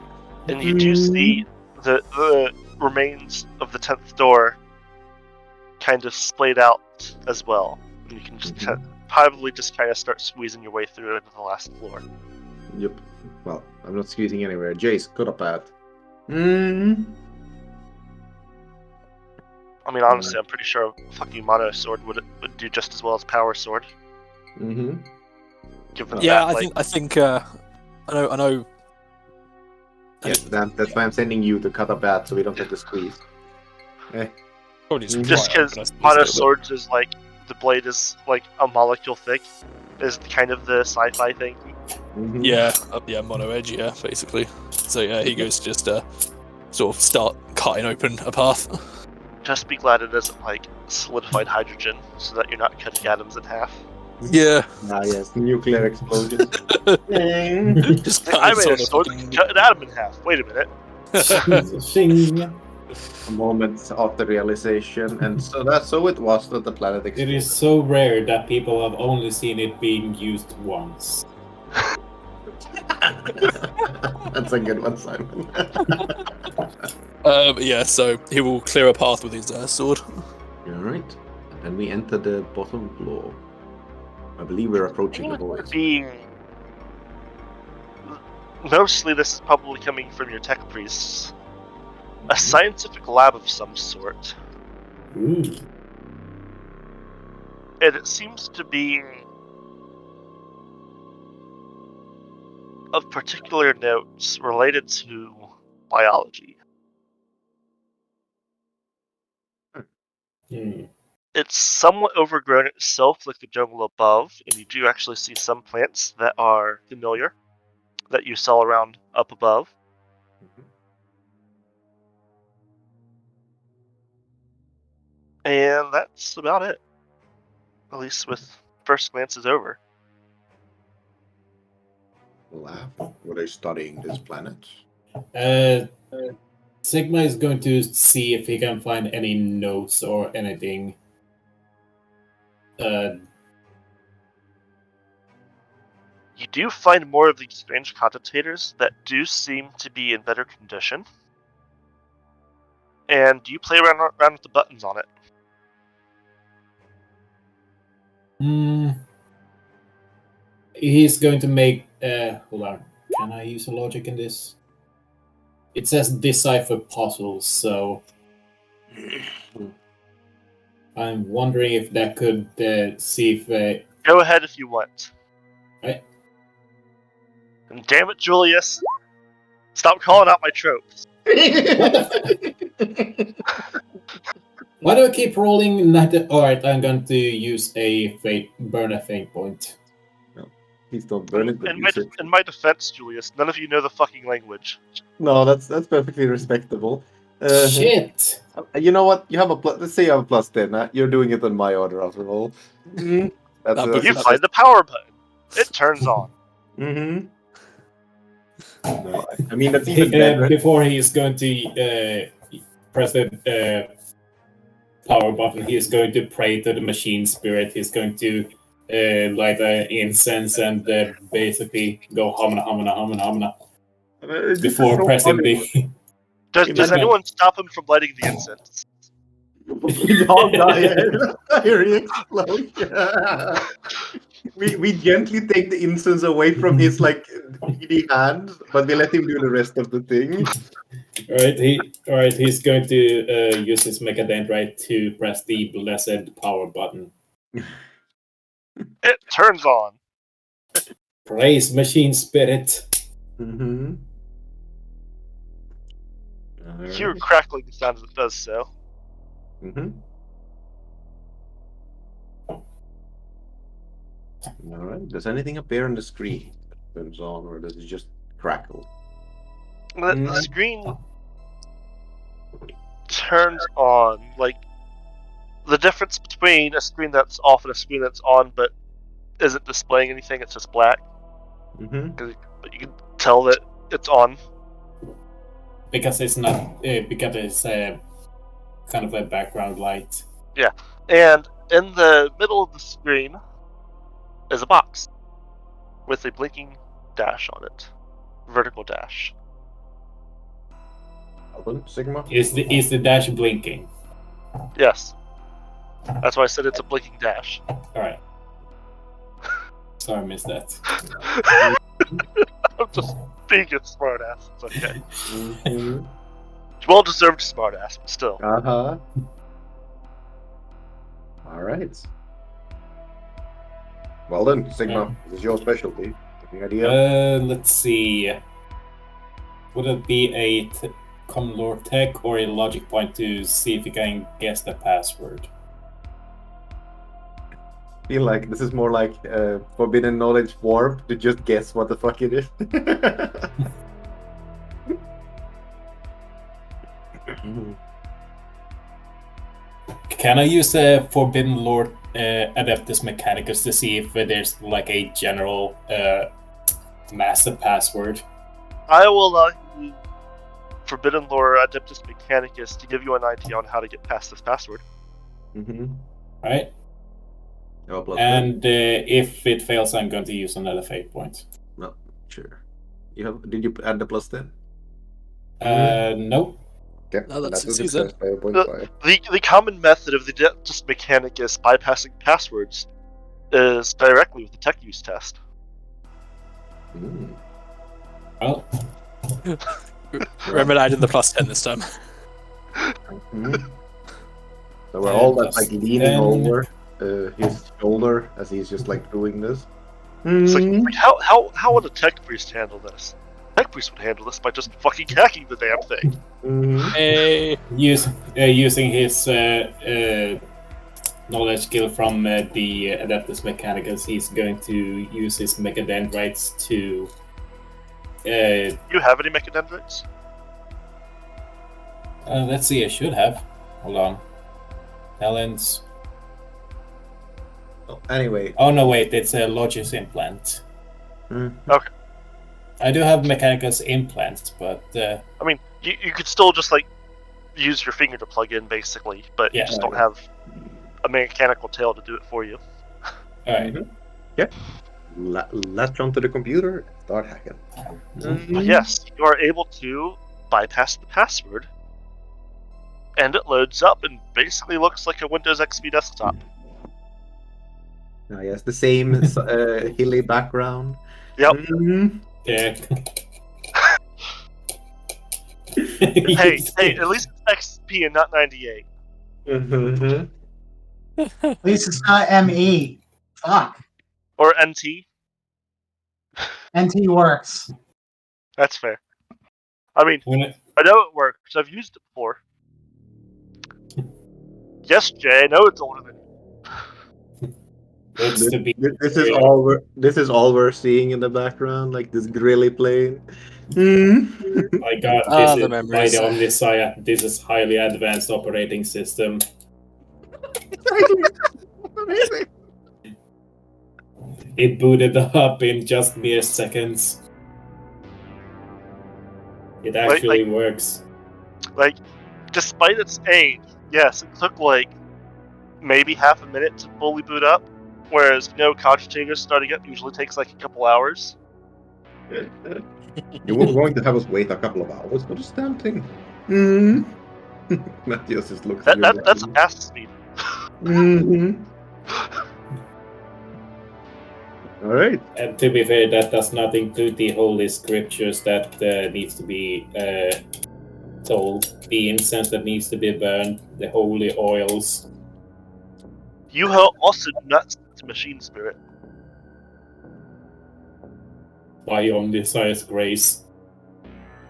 Speaker 2: And you do see the remains of the 10th door kind of splayed out as well. And you can just probably just kind of start squeezing your way through into the last floor.
Speaker 1: Yep. Well, I'm not squeezing anywhere. Jace, cut a path.
Speaker 2: I mean, honestly, I'm pretty sure a fucking mono sword would do just as well as power sword.
Speaker 1: Mm-hmm.
Speaker 2: Given
Speaker 3: Yeah,
Speaker 2: that,
Speaker 3: I think I know.
Speaker 1: Yes, that's why I'm sending you to cut a path so we don't have to squeeze.
Speaker 3: Probably
Speaker 2: just
Speaker 3: right,
Speaker 2: because
Speaker 3: but
Speaker 2: mono swords is like the blade is like a molecule thick, is kind of the sci-fi thing.
Speaker 1: Mm-hmm.
Speaker 3: Yeah, mono edge, yeah, basically. So yeah, he goes to just sort of start cutting open a path.
Speaker 2: Just be glad it isn't like solidified hydrogen, so that you're not cutting atoms in half.
Speaker 3: Yeah,
Speaker 1: Ah, yes, nuclear explosion.
Speaker 3: just
Speaker 2: I
Speaker 3: cutting
Speaker 2: made a
Speaker 3: sort of
Speaker 2: sword that
Speaker 3: fucking-
Speaker 2: can cut an atom in half. Wait a minute.
Speaker 4: Shing.
Speaker 1: A moment after realization, and so it was that the planet
Speaker 4: It
Speaker 1: exploded.
Speaker 4: is so rare that people have only seen it being used once.
Speaker 1: That's a good one, Simon.
Speaker 3: yeah, so he will clear a path with his sword.
Speaker 1: Alright. And we enter the bottom floor. I believe we're approaching the void.
Speaker 2: Mostly this is probably coming from your tech priests. a scientific lab of some sort.
Speaker 4: Ooh.
Speaker 2: And it seems to be of particular notes related to biology.
Speaker 4: Hmm.
Speaker 2: It's somewhat overgrown itself, like the jungle above, and you do actually see some plants that are familiar that you saw around up above. And that's about it. At least with first glances over.
Speaker 1: Lab? Were they studying this planet?
Speaker 4: Sigma is going to see if he can find any notes or anything.
Speaker 2: You do find more of these strange contentators that do seem to be in better condition. And you play around with the buttons on it.
Speaker 4: He's going to make... hold on. Can I use a logic in this? It says decipher puzzles, so... I'm wondering if that could see if...
Speaker 2: Go ahead if you want.
Speaker 4: Right.
Speaker 2: And damn it, Julius! Stop calling out my tropes.
Speaker 4: Why do I keep rolling? Alright, I'm going to use a burn a fate point.
Speaker 1: Please don't burn it, but use it.
Speaker 2: In my defense, Julius, none of you know the fucking language.
Speaker 1: No, that's perfectly respectable.
Speaker 4: Shit!
Speaker 1: You know what? You have a let's say you have a +10. You're doing it on my order after all.
Speaker 2: You find the power button. It turns on.
Speaker 1: Mm-hmm. No, I mean that's even better.
Speaker 4: Before he is going to press the power button, he is going to pray to the machine spirit. He's going to light incense and basically go hamna hamna hamna hamna before pressing the.
Speaker 2: Does anyone stop him from lighting the incense?
Speaker 1: Dog diary explode. We gently take the incense away from his greedy hand, but we let him do the rest of the thing.
Speaker 4: Alright, he's going to use his mechadendrite to press the blessed power button.
Speaker 2: It turns on.
Speaker 4: Praise machine spirit.
Speaker 1: Mm-hmm.
Speaker 2: You hear crackling sound as it does so.
Speaker 1: Mm-hmm. Alright, does anything appear on the screen that turns on, or does it just crackle?
Speaker 2: The screen turns on. Like, the difference between a screen that's off and a screen that's on but isn't displaying anything, it's just black.
Speaker 1: Mm-hmm.
Speaker 2: But you can tell that it's on.
Speaker 4: Because it's not... because it's kind of a background light.
Speaker 2: Yeah, and in the middle of the screen is a box with a blinking dash on it. Vertical dash.
Speaker 1: Sigma?
Speaker 4: Is the dash blinking?
Speaker 2: Yes. That's why I said it's a blinking dash.
Speaker 4: Alright. Sorry, I missed that.
Speaker 2: I'm just being a smartass. It's okay.
Speaker 1: Mm-hmm.
Speaker 2: Well-deserved smartass, but still.
Speaker 1: Uh-huh. Alright. Well then, Sigma, this is your specialty. Any idea?
Speaker 4: Let's see. Would it be a common lore tech or a logic point to see if you can guess the password?
Speaker 1: I feel like this is more like forbidden knowledge warp to just guess what the fuck it is.
Speaker 4: Can I use a forbidden lore adeptus mechanicus to see if there's like a general massive password?
Speaker 2: I will allow you Forbidden Lore Adeptus Mechanicus to give you an idea on how to get past this password.
Speaker 1: Mm-hmm.
Speaker 4: Right.
Speaker 1: Oh,
Speaker 4: and if it fails, I'm going to use another fate point.
Speaker 1: No, sure. Did you add the +10?
Speaker 4: Nope.
Speaker 1: Okay,
Speaker 3: No, that's
Speaker 1: a
Speaker 3: succeeded.
Speaker 1: success by a point five.
Speaker 2: The common method of the Adeptus Mechanicus bypassing passwords is directly with the tech use test.
Speaker 4: Well,
Speaker 3: Remember, I did the +10 this time.
Speaker 1: Mhm. So we're all like leaning
Speaker 4: Then-
Speaker 1: over his shoulder as he's just like doing this.
Speaker 2: It's like,
Speaker 1: Mhm.
Speaker 2: how would a tech priest handle this? Tech priest would handle this by just fucking hacking the damn thing.
Speaker 1: Mhm.
Speaker 3: Hey,
Speaker 4: Using his knowledge skill from the Adeptus Mechanicus, he's going to use his mechadendrites to.
Speaker 2: Do you have any mechadendrites?
Speaker 4: Let's see, I should have. Hold on. Talents.
Speaker 1: Anyway.
Speaker 4: Oh no, wait, it's a Logis implant.
Speaker 1: Mhm.
Speaker 4: I do have Mechanicus implants, but
Speaker 2: I mean, you could still just like use your finger to plug in, basically, but you
Speaker 4: Yeah.
Speaker 2: just don't have a mechanical tail to do it for you.
Speaker 4: alright.
Speaker 1: Latch onto the computer, start hacking.
Speaker 2: But yes, you are able to bypass the password, and it loads up and basically looks like a Windows XP desktop.
Speaker 1: Yes, the same hilly background.
Speaker 2: Yep.
Speaker 1: Mhm.
Speaker 4: Yeah.
Speaker 2: Hey, at least it's XP and not 98.
Speaker 1: Mhm.
Speaker 6: At least it's not ME. Fuck.
Speaker 2: Or NT.
Speaker 6: NT works.
Speaker 2: That's fair. I mean,
Speaker 4: When
Speaker 2: I know it works. I've used it before. Yes, Jay, I know it's older than you.
Speaker 4: looks to be
Speaker 1: This is all we're seeing in the background, like this grilly plane.
Speaker 4: my god,
Speaker 3: Ah,
Speaker 4: this
Speaker 3: the
Speaker 4: is by
Speaker 3: memories.
Speaker 4: the Omnisaya. This is highly advanced operating system.
Speaker 1: Amazing.
Speaker 4: It booted up in just mere seconds. It actually works.
Speaker 2: Like, despite its age, yes, it took like maybe half a minute to fully boot up, whereas Cogitators starting up usually takes like a couple hours.
Speaker 1: You were going to have us wait a couple of hours for this damn thing. Matthias just looks at you.
Speaker 2: That's a fast speed.
Speaker 1: All right.
Speaker 4: And to be fair, that does not include the holy scriptures that needs to be told, the incense that needs to be burned, the holy oils.
Speaker 2: You also do not sense machine spirit.
Speaker 4: By Omnisaya's grace.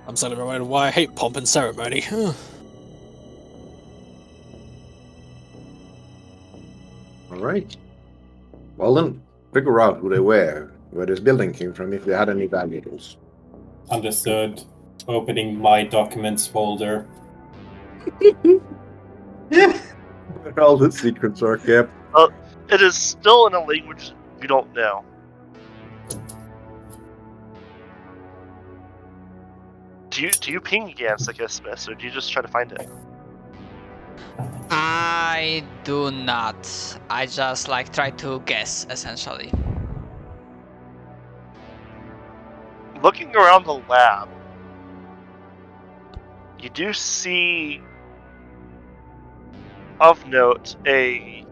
Speaker 3: I'm starting to remember why I hate pomp and ceremony.
Speaker 1: All right. Well then, figure out who they were, where this building came from, if they had any valuables.
Speaker 4: Understood. Opening my documents folder.
Speaker 1: Where all the secrets are kept.
Speaker 2: It is still in a language you don't know. Do you ping Gansik Smith, or do you just try to find it?
Speaker 5: I do not. I just like try to guess, essentially.
Speaker 2: Looking around the lab, you do see, of note, a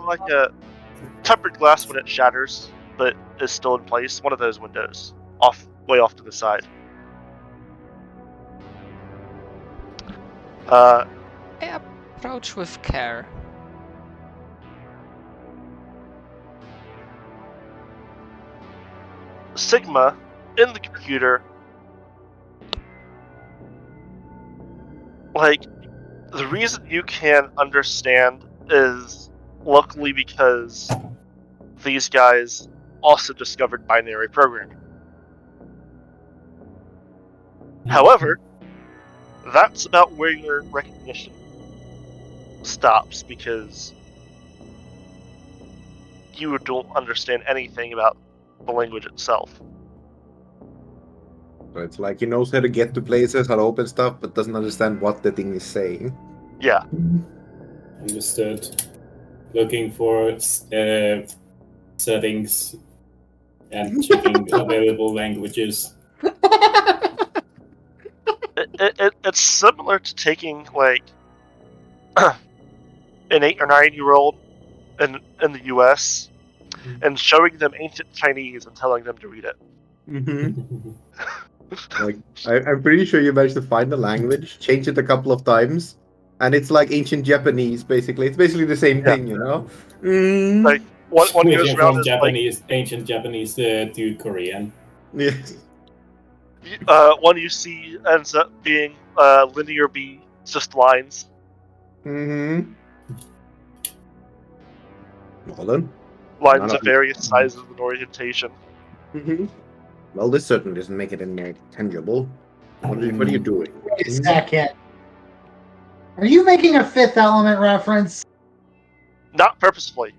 Speaker 2: like a tempered glass when it shatters, but is still in place. One of those windows, way off to the side.
Speaker 5: I approach with care.
Speaker 2: Sigma in the computer, like, the reason you can understand is luckily because these guys also discovered binary programming. However, that's about where your recognition stops, because you don't understand anything about the language itself.
Speaker 1: So it's like he knows how to get to places, how to open stuff, but doesn't understand what the thing is saying.
Speaker 2: Yeah.
Speaker 4: Understood. Looking for settings and checking available languages.
Speaker 2: It's similar to taking, like, an 8 or 9-year-old in the US and showing them ancient Chinese and telling them to read it.
Speaker 1: Mm-hmm. Like, I'm pretty sure you managed to find the language, change it a couple of times, and it's like ancient Japanese, basically. It's basically the same thing, you know? Mm.
Speaker 2: Like one goes
Speaker 4: Switching
Speaker 2: around
Speaker 4: from
Speaker 2: as
Speaker 4: Japanese, ancient Japanese to Korean.
Speaker 1: Yes.
Speaker 2: one you see ends up being linear B, just lines.
Speaker 1: Mm-hmm. Well then.
Speaker 2: Lines
Speaker 1: None
Speaker 2: of
Speaker 1: of it.
Speaker 2: various sizes and orientation.
Speaker 1: Mm-hmm. Well, this certainly doesn't make it any more tangible. What are you doing?
Speaker 6: Wait a second. Are you making a Fifth Element reference?
Speaker 2: Not purposefully.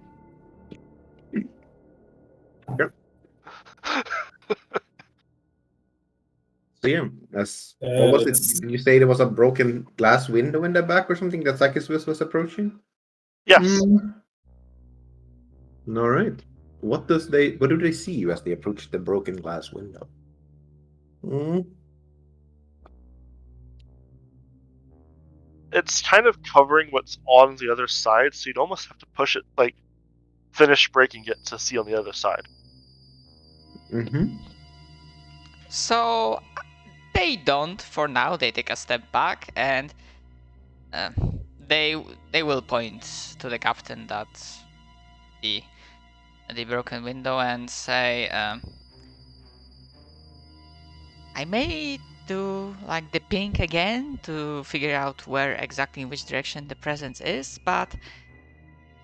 Speaker 1: So yeah, what was it? Did you say there was a broken glass window in the back or something that Sakis was approaching?
Speaker 2: Yes.
Speaker 1: All right. What do they see as they approach the broken glass window?
Speaker 2: It's kind of covering what's on the other side, so you'd almost have to push it, like, finish breaking it to see on the other side.
Speaker 1: Mm-hmm.
Speaker 5: So they don't for now. They take a step back and they will point to the captain that the broken window and say, I may do like the ping again to figure out where exactly in which direction the presence is, but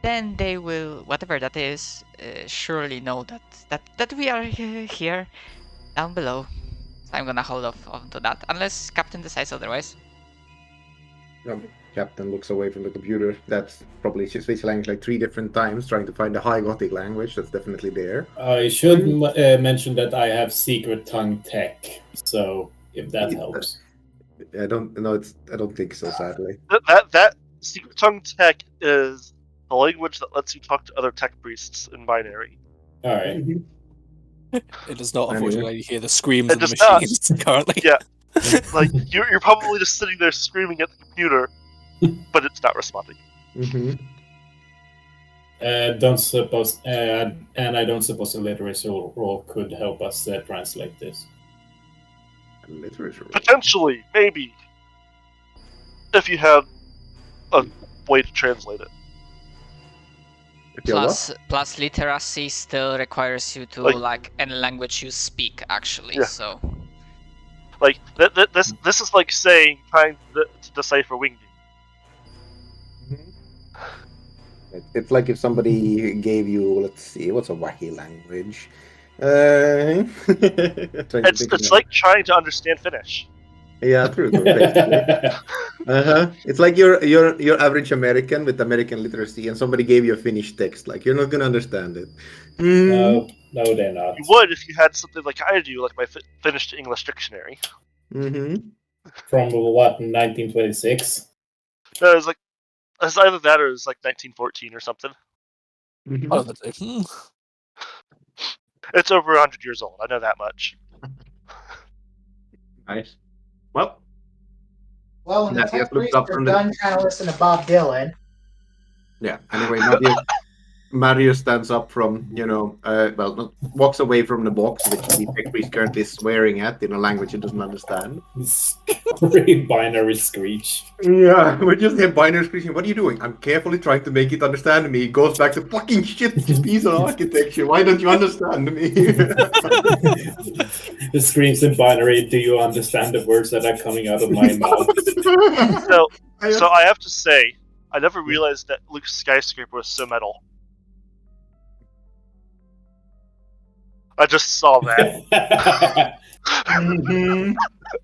Speaker 5: then they will, whatever that is, surely know that we are here down below. So I'm gonna hold off onto that unless Captain decides otherwise.
Speaker 1: Captain looks away from the computer. That's probably switched language like 3 different times, trying to find the High Gothic language. That's definitely there.
Speaker 4: I should mention that I have secret tongue tech, so if that helps.
Speaker 1: I don't think so, sadly.
Speaker 2: That secret tongue tech is the language that lets you talk to other tech priests in binary.
Speaker 4: All right.
Speaker 3: It does not,
Speaker 1: Anyway.
Speaker 3: unfortunately, hear the screams
Speaker 2: It
Speaker 3: of the
Speaker 2: does not.
Speaker 3: machines currently.
Speaker 2: Yeah. Like, you're probably just sitting there screaming at the computer, but it's not responding.
Speaker 1: Mm-hmm.
Speaker 4: Don't suppose, and I don't suppose a literacy roll could help us translate this.
Speaker 1: Literature.
Speaker 2: Potentially, maybe, if you had a way to translate it.
Speaker 5: Plus literacy still requires you to like any language you speak, actually.
Speaker 2: Yeah.
Speaker 5: So
Speaker 2: like this is like saying trying to decipher Winged.
Speaker 1: It's like if somebody gave you, let's see, what's a wacky language?
Speaker 2: It's like trying to understand Finnish.
Speaker 1: Yeah, true. It's like your average American with American literacy, and somebody gave you a Finnish text. Like, you're not gonna understand it.
Speaker 4: No, they're not.
Speaker 2: You would if you had something like I do, like my Finnish to English dictionary.
Speaker 1: Mm-hmm.
Speaker 4: From what, 1926?
Speaker 2: No, it was like it's either that or it was like 1914 or something.
Speaker 1: Mm-hmm.
Speaker 3: Oh, that's it.
Speaker 2: It's over 100 years old. I know that much.
Speaker 1: Nice. Well,
Speaker 6: Well, when the
Speaker 1: Nadia
Speaker 6: tech
Speaker 1: looks
Speaker 6: priests
Speaker 1: up
Speaker 6: are
Speaker 1: from the-
Speaker 6: done trying to listen to Bob Dylan,
Speaker 1: yeah. Anyway, Mario stands up from, walks away from the box, which the tech priest currently is swearing at in a language he doesn't understand.
Speaker 4: Binary screech.
Speaker 1: Yeah, we're just here binary screeching. What are you doing? I'm carefully trying to make it understand me. It goes back to fucking shit piece of architecture. Why don't you understand me?
Speaker 4: The screams in binary, do you understand the words that are coming out of my mouth?
Speaker 2: So I have to say, I never realized that Luke's skyscraper was so metal. I just saw that.
Speaker 1: Mm-hmm.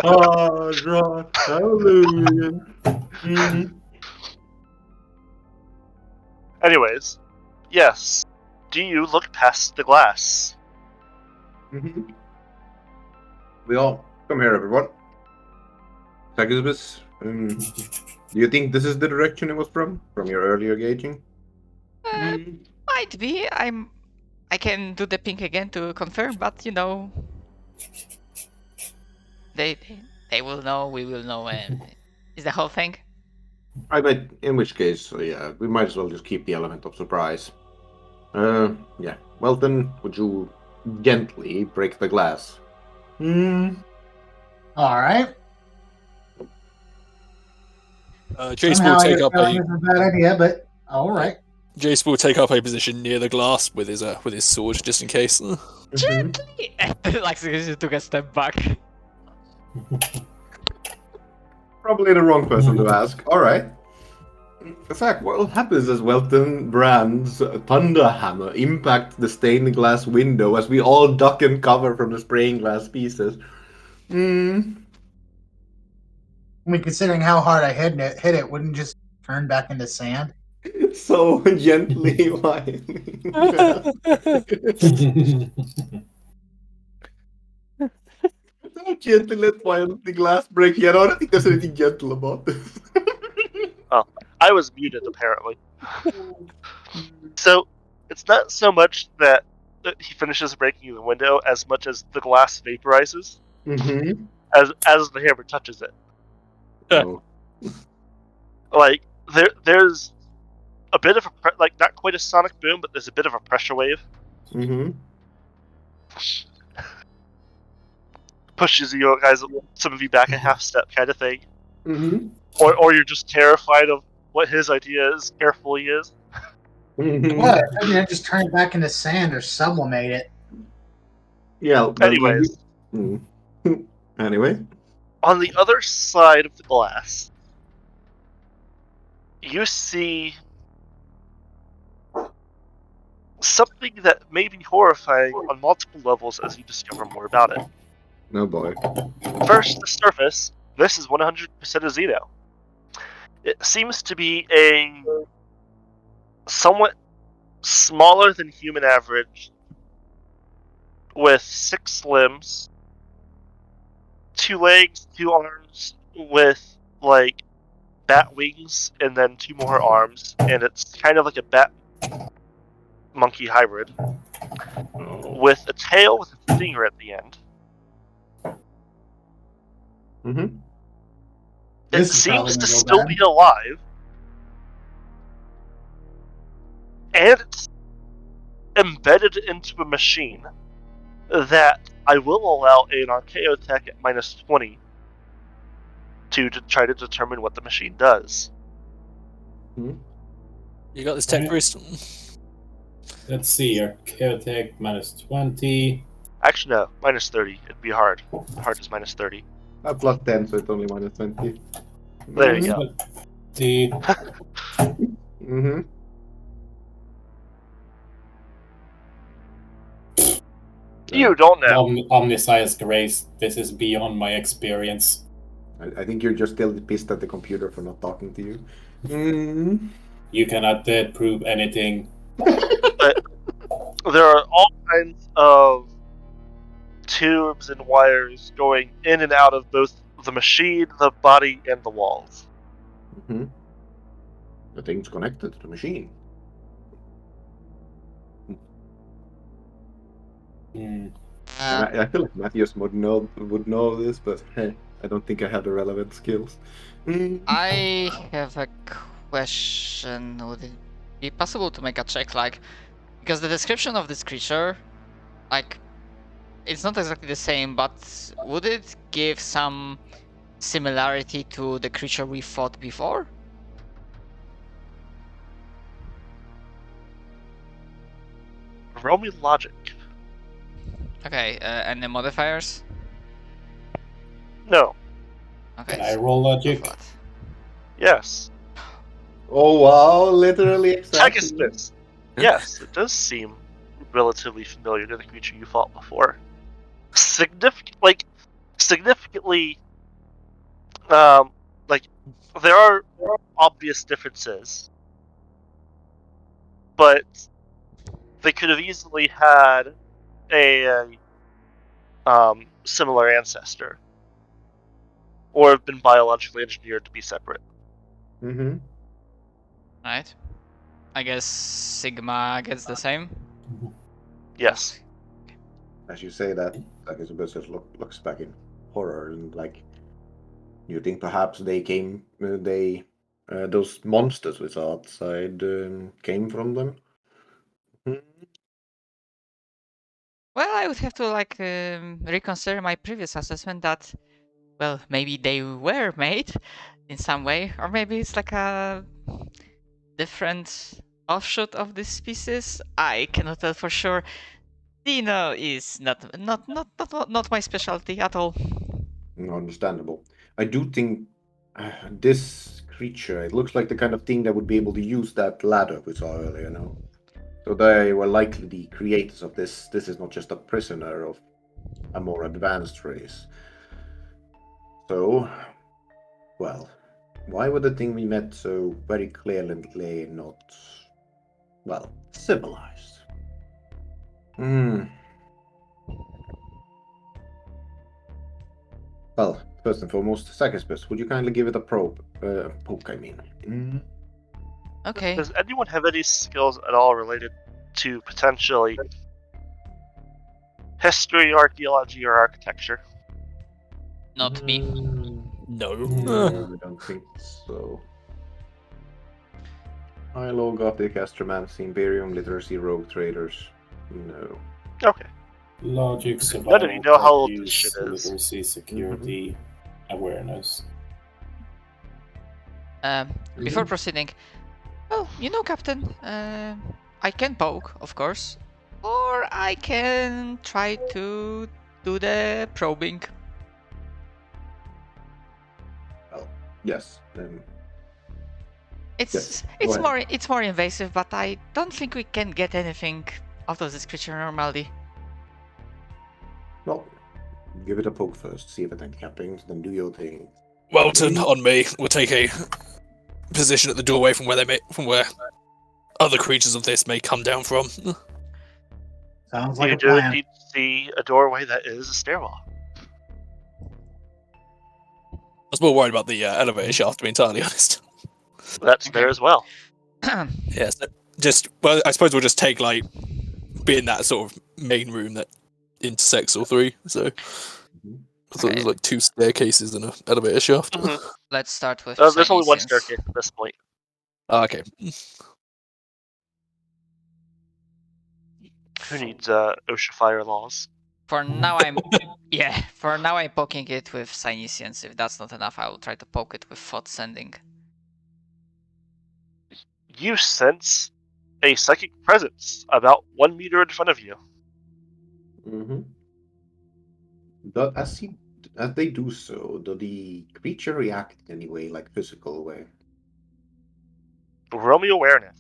Speaker 1: Oh, God. Hallelujah. Mm-hmm.
Speaker 2: Anyways, yes. Do you look past the glass?
Speaker 1: Mm-hmm. We all come here, everyone. Sagisbus, do you think this is the direction it was from your earlier gauging?
Speaker 5: might be. I can do the ping again to confirm, but they will know, we will know, and is the whole thing.
Speaker 1: In which case, yeah, we might as well just keep the element of surprise. Yeah. Well then, would you gently break the glass?
Speaker 6: All right.
Speaker 3: Jace
Speaker 6: Somehow
Speaker 3: will
Speaker 6: I get
Speaker 3: take
Speaker 6: a
Speaker 3: up
Speaker 6: feeling
Speaker 3: a
Speaker 6: it's a bad idea, but all right.
Speaker 3: Jace will take up a position near the glass with his sword just in case.
Speaker 1: Mhm.
Speaker 5: Like he took a step back.
Speaker 1: Probably the wrong person to ask. All right. Zach, what happens as Welton Brand's thunder hammer impacts the stained glass window as we all duck and cover from the spraying glass pieces? Hmm.
Speaker 6: I mean, considering how hard I hit it wouldn't just turn back into sand.
Speaker 1: So gently whining. Don't gently let the glass break yet. I don't think there's anything gentle about this.
Speaker 2: I was muted apparently. So it's not so much that he finishes breaking the window as much as the glass vaporizes
Speaker 1: Mm-hmm.
Speaker 2: as the hammer touches it.
Speaker 1: Oh.
Speaker 2: Like there's a bit of a like not quite a sonic boom, but there's a bit of a pressure wave.
Speaker 1: Mm-hmm.
Speaker 2: Pushes you guys, some of you back a half step kind of thing,
Speaker 1: Mm-hmm.
Speaker 2: or you're just terrified of what his idea is. Careful he is.
Speaker 1: Mm-hmm.
Speaker 6: What? I mean, just turn it back into sand or sublimate it.
Speaker 1: Yeah. But
Speaker 2: Anyways,
Speaker 1: Anyway.
Speaker 2: on the other side of the glass, you see something that may be horrifying on multiple levels as you discover more about it.
Speaker 1: Oh boy.
Speaker 2: First, the surface. This is 100% a Xeno. It seems to be a somewhat smaller than human average, with 6 limbs, 2 legs, 2 arms, with like bat wings, and then 2 more arms, and it's kind of like a bat monkey hybrid, with a tail with a stinger at the end.
Speaker 1: Mm-hmm.
Speaker 2: It
Speaker 6: This is probably
Speaker 2: seems to
Speaker 6: gonna go
Speaker 2: still
Speaker 6: bad.
Speaker 2: be alive, and it's embedded into a machine that I will allow an Archaeo tech at -20 to try to determine what the machine does.
Speaker 3: You got this tech, Bruce?
Speaker 4: Let's see, Archaeotech -20.
Speaker 2: Actually, no, -30. It'd be hard. Hard is -30.
Speaker 1: Plus 10, so it's only -20.
Speaker 2: There you go.
Speaker 4: The
Speaker 1: Mm-hmm.
Speaker 2: You don't know.
Speaker 4: Omniscience Grace, this is beyond my experience.
Speaker 1: I think you're just still pissed at the computer for not talking to you. Mm-hmm.
Speaker 4: You cannot prove anything.
Speaker 2: There are all kinds of tubes and wires going in and out of both the machine, the body, and the walls.
Speaker 1: Mm-hmm. The thing's connected to the machine.
Speaker 4: Hmm.
Speaker 1: I feel like Matthias would know this, but hey, I don't think I have the relevant skills.
Speaker 5: I have a question. Would it be possible to make a check, like, because the description of this creature, like, it's not exactly the same, but would it give some similarity to the creature we fought before?
Speaker 2: Roll me logic.
Speaker 5: Okay, and the modifiers?
Speaker 2: No.
Speaker 5: Okay.
Speaker 4: Can I roll logic?
Speaker 5: What?
Speaker 2: Yes.
Speaker 1: Oh wow, literally exactly.
Speaker 2: Pegasus. Yes, it does seem relatively familiar to the creature you fought before. Significantly, like, there are obvious differences, but they could have easily had a similar ancestor, or have been biologically engineered to be separate.
Speaker 1: Mm-hmm.
Speaker 5: Right. I guess Sigma gets the same.
Speaker 2: Yes.
Speaker 1: As you say that, like Elizabeth just looks back in horror and like, you think perhaps they came, those monsters we saw outside came from them?
Speaker 5: Well, I would have to like reconsider my previous assessment that well, maybe they were made in some way, or maybe it's like a different offshoot of this species. I cannot tell for sure. Dino is not my specialty at all.
Speaker 1: Understandable. I do think this creature, it looks like the kind of thing that would be able to use that ladder we saw earlier, no? So they were likely the creators of this. This is not just a prisoner of a more advanced race. So, well, why would the thing we met so very clearly not, well, civilized? Well, first and foremost, Sacaspus, would you kindly give it a poke, I mean?
Speaker 5: Okay.
Speaker 2: Does anyone have any skills at all related to potentially history, archaeology, or architecture?
Speaker 5: Not me.
Speaker 3: No.
Speaker 1: I don't think so. High-low Gothic, astromancy, Imperium, literacy, rogue traders. No.
Speaker 2: Okay.
Speaker 4: Logic,
Speaker 2: None
Speaker 4: survival,
Speaker 2: of you know how old
Speaker 4: use,
Speaker 2: this shit is.
Speaker 4: literacy, security, awareness.
Speaker 5: Before proceeding, well, Captain, I can poke, of course, or I can try to do the probing.
Speaker 1: Well, yes.
Speaker 5: It's
Speaker 1: Yes, go ahead.
Speaker 5: it's more invasive, but I don't think we can get anything out of this creature normally.
Speaker 1: Well, give it a poke first, see if it happens, then do your thing.
Speaker 3: Welton on me will take a position at the doorway from where other creatures of this may come down from.
Speaker 6: Sounds like
Speaker 2: You
Speaker 6: a
Speaker 2: do
Speaker 6: plan.
Speaker 2: indeed see a doorway that is a stairwell.
Speaker 3: I was more worried about the elevator shaft, to be entirely honest.
Speaker 2: That's
Speaker 5: Okay.
Speaker 2: there as well.
Speaker 3: Yes, I suppose we'll just take be in that sort of main room that intersects all three. So I thought there was 2 staircases and an elevator shaft.
Speaker 5: Let's start with.
Speaker 2: There's only one
Speaker 5: Psyniscience.
Speaker 2: staircase at this point.
Speaker 3: Okay.
Speaker 2: Who needs OSHA fire laws?
Speaker 5: For now, I'm For now, I'm poking it with Psyniscience. If that's not enough, I will try to poke it with Thought Sending.
Speaker 2: You sense a psychic presence about 1 meter in front of you.
Speaker 1: As they do so, do the creature react in any way, like physical way?
Speaker 2: Roll me awareness.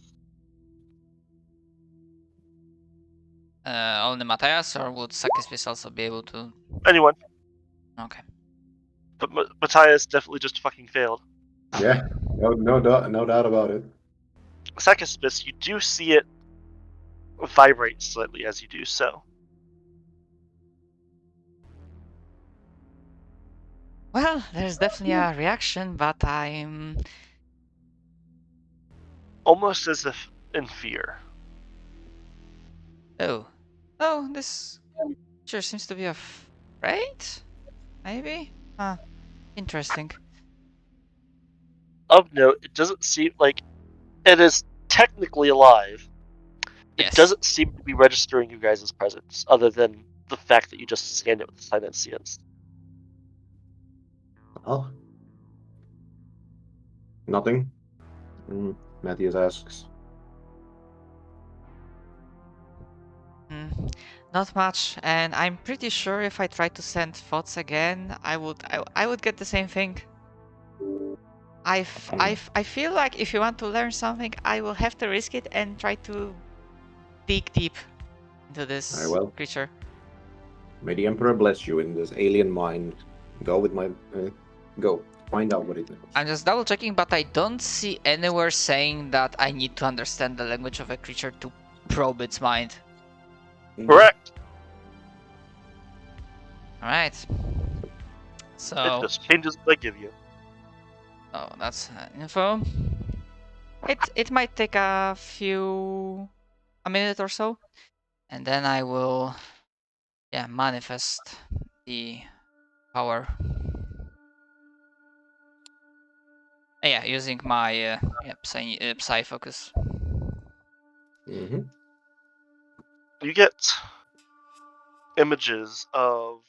Speaker 5: Only Matthias, or would Sacaspis also be able to?
Speaker 2: Anyone.
Speaker 5: Okay.
Speaker 2: But Matthias definitely just fucking failed.
Speaker 1: Yeah, no doubt about it.
Speaker 2: Sacaspis, you do see it vibrate slightly as you do so.
Speaker 5: Well, there's definitely a reaction, but I'm
Speaker 2: Almost as if in fear.
Speaker 5: Oh, this creature seems to be afraid? Maybe? Huh. Interesting.
Speaker 2: Of note, it doesn't seem like it is technically alive. It
Speaker 5: Yes.
Speaker 2: doesn't seem to be registering you guys' presence, other than the fact that you just scanned it with Psyniscience.
Speaker 1: Oh. Nothing? Matthias asks.
Speaker 5: Not much, and I'm pretty sure if I try to send thoughts again, I would get the same thing. I feel like if you want to learn something, I will have to risk it and try to dig deep into this
Speaker 1: Very well.
Speaker 5: creature.
Speaker 1: May the Emperor bless you in this alien mind. Go find out what it knows.
Speaker 5: I'm just double checking, but I don't see anywhere saying that I need to understand the language of a creature to probe its mind.
Speaker 2: Correct.
Speaker 5: Alright.
Speaker 2: It
Speaker 5: So,
Speaker 2: just changes what I give you.
Speaker 5: that's info. It might take a minute or so, and then I will, manifest the power. Using my Psy focus.
Speaker 1: Mm-hmm.
Speaker 2: You get images of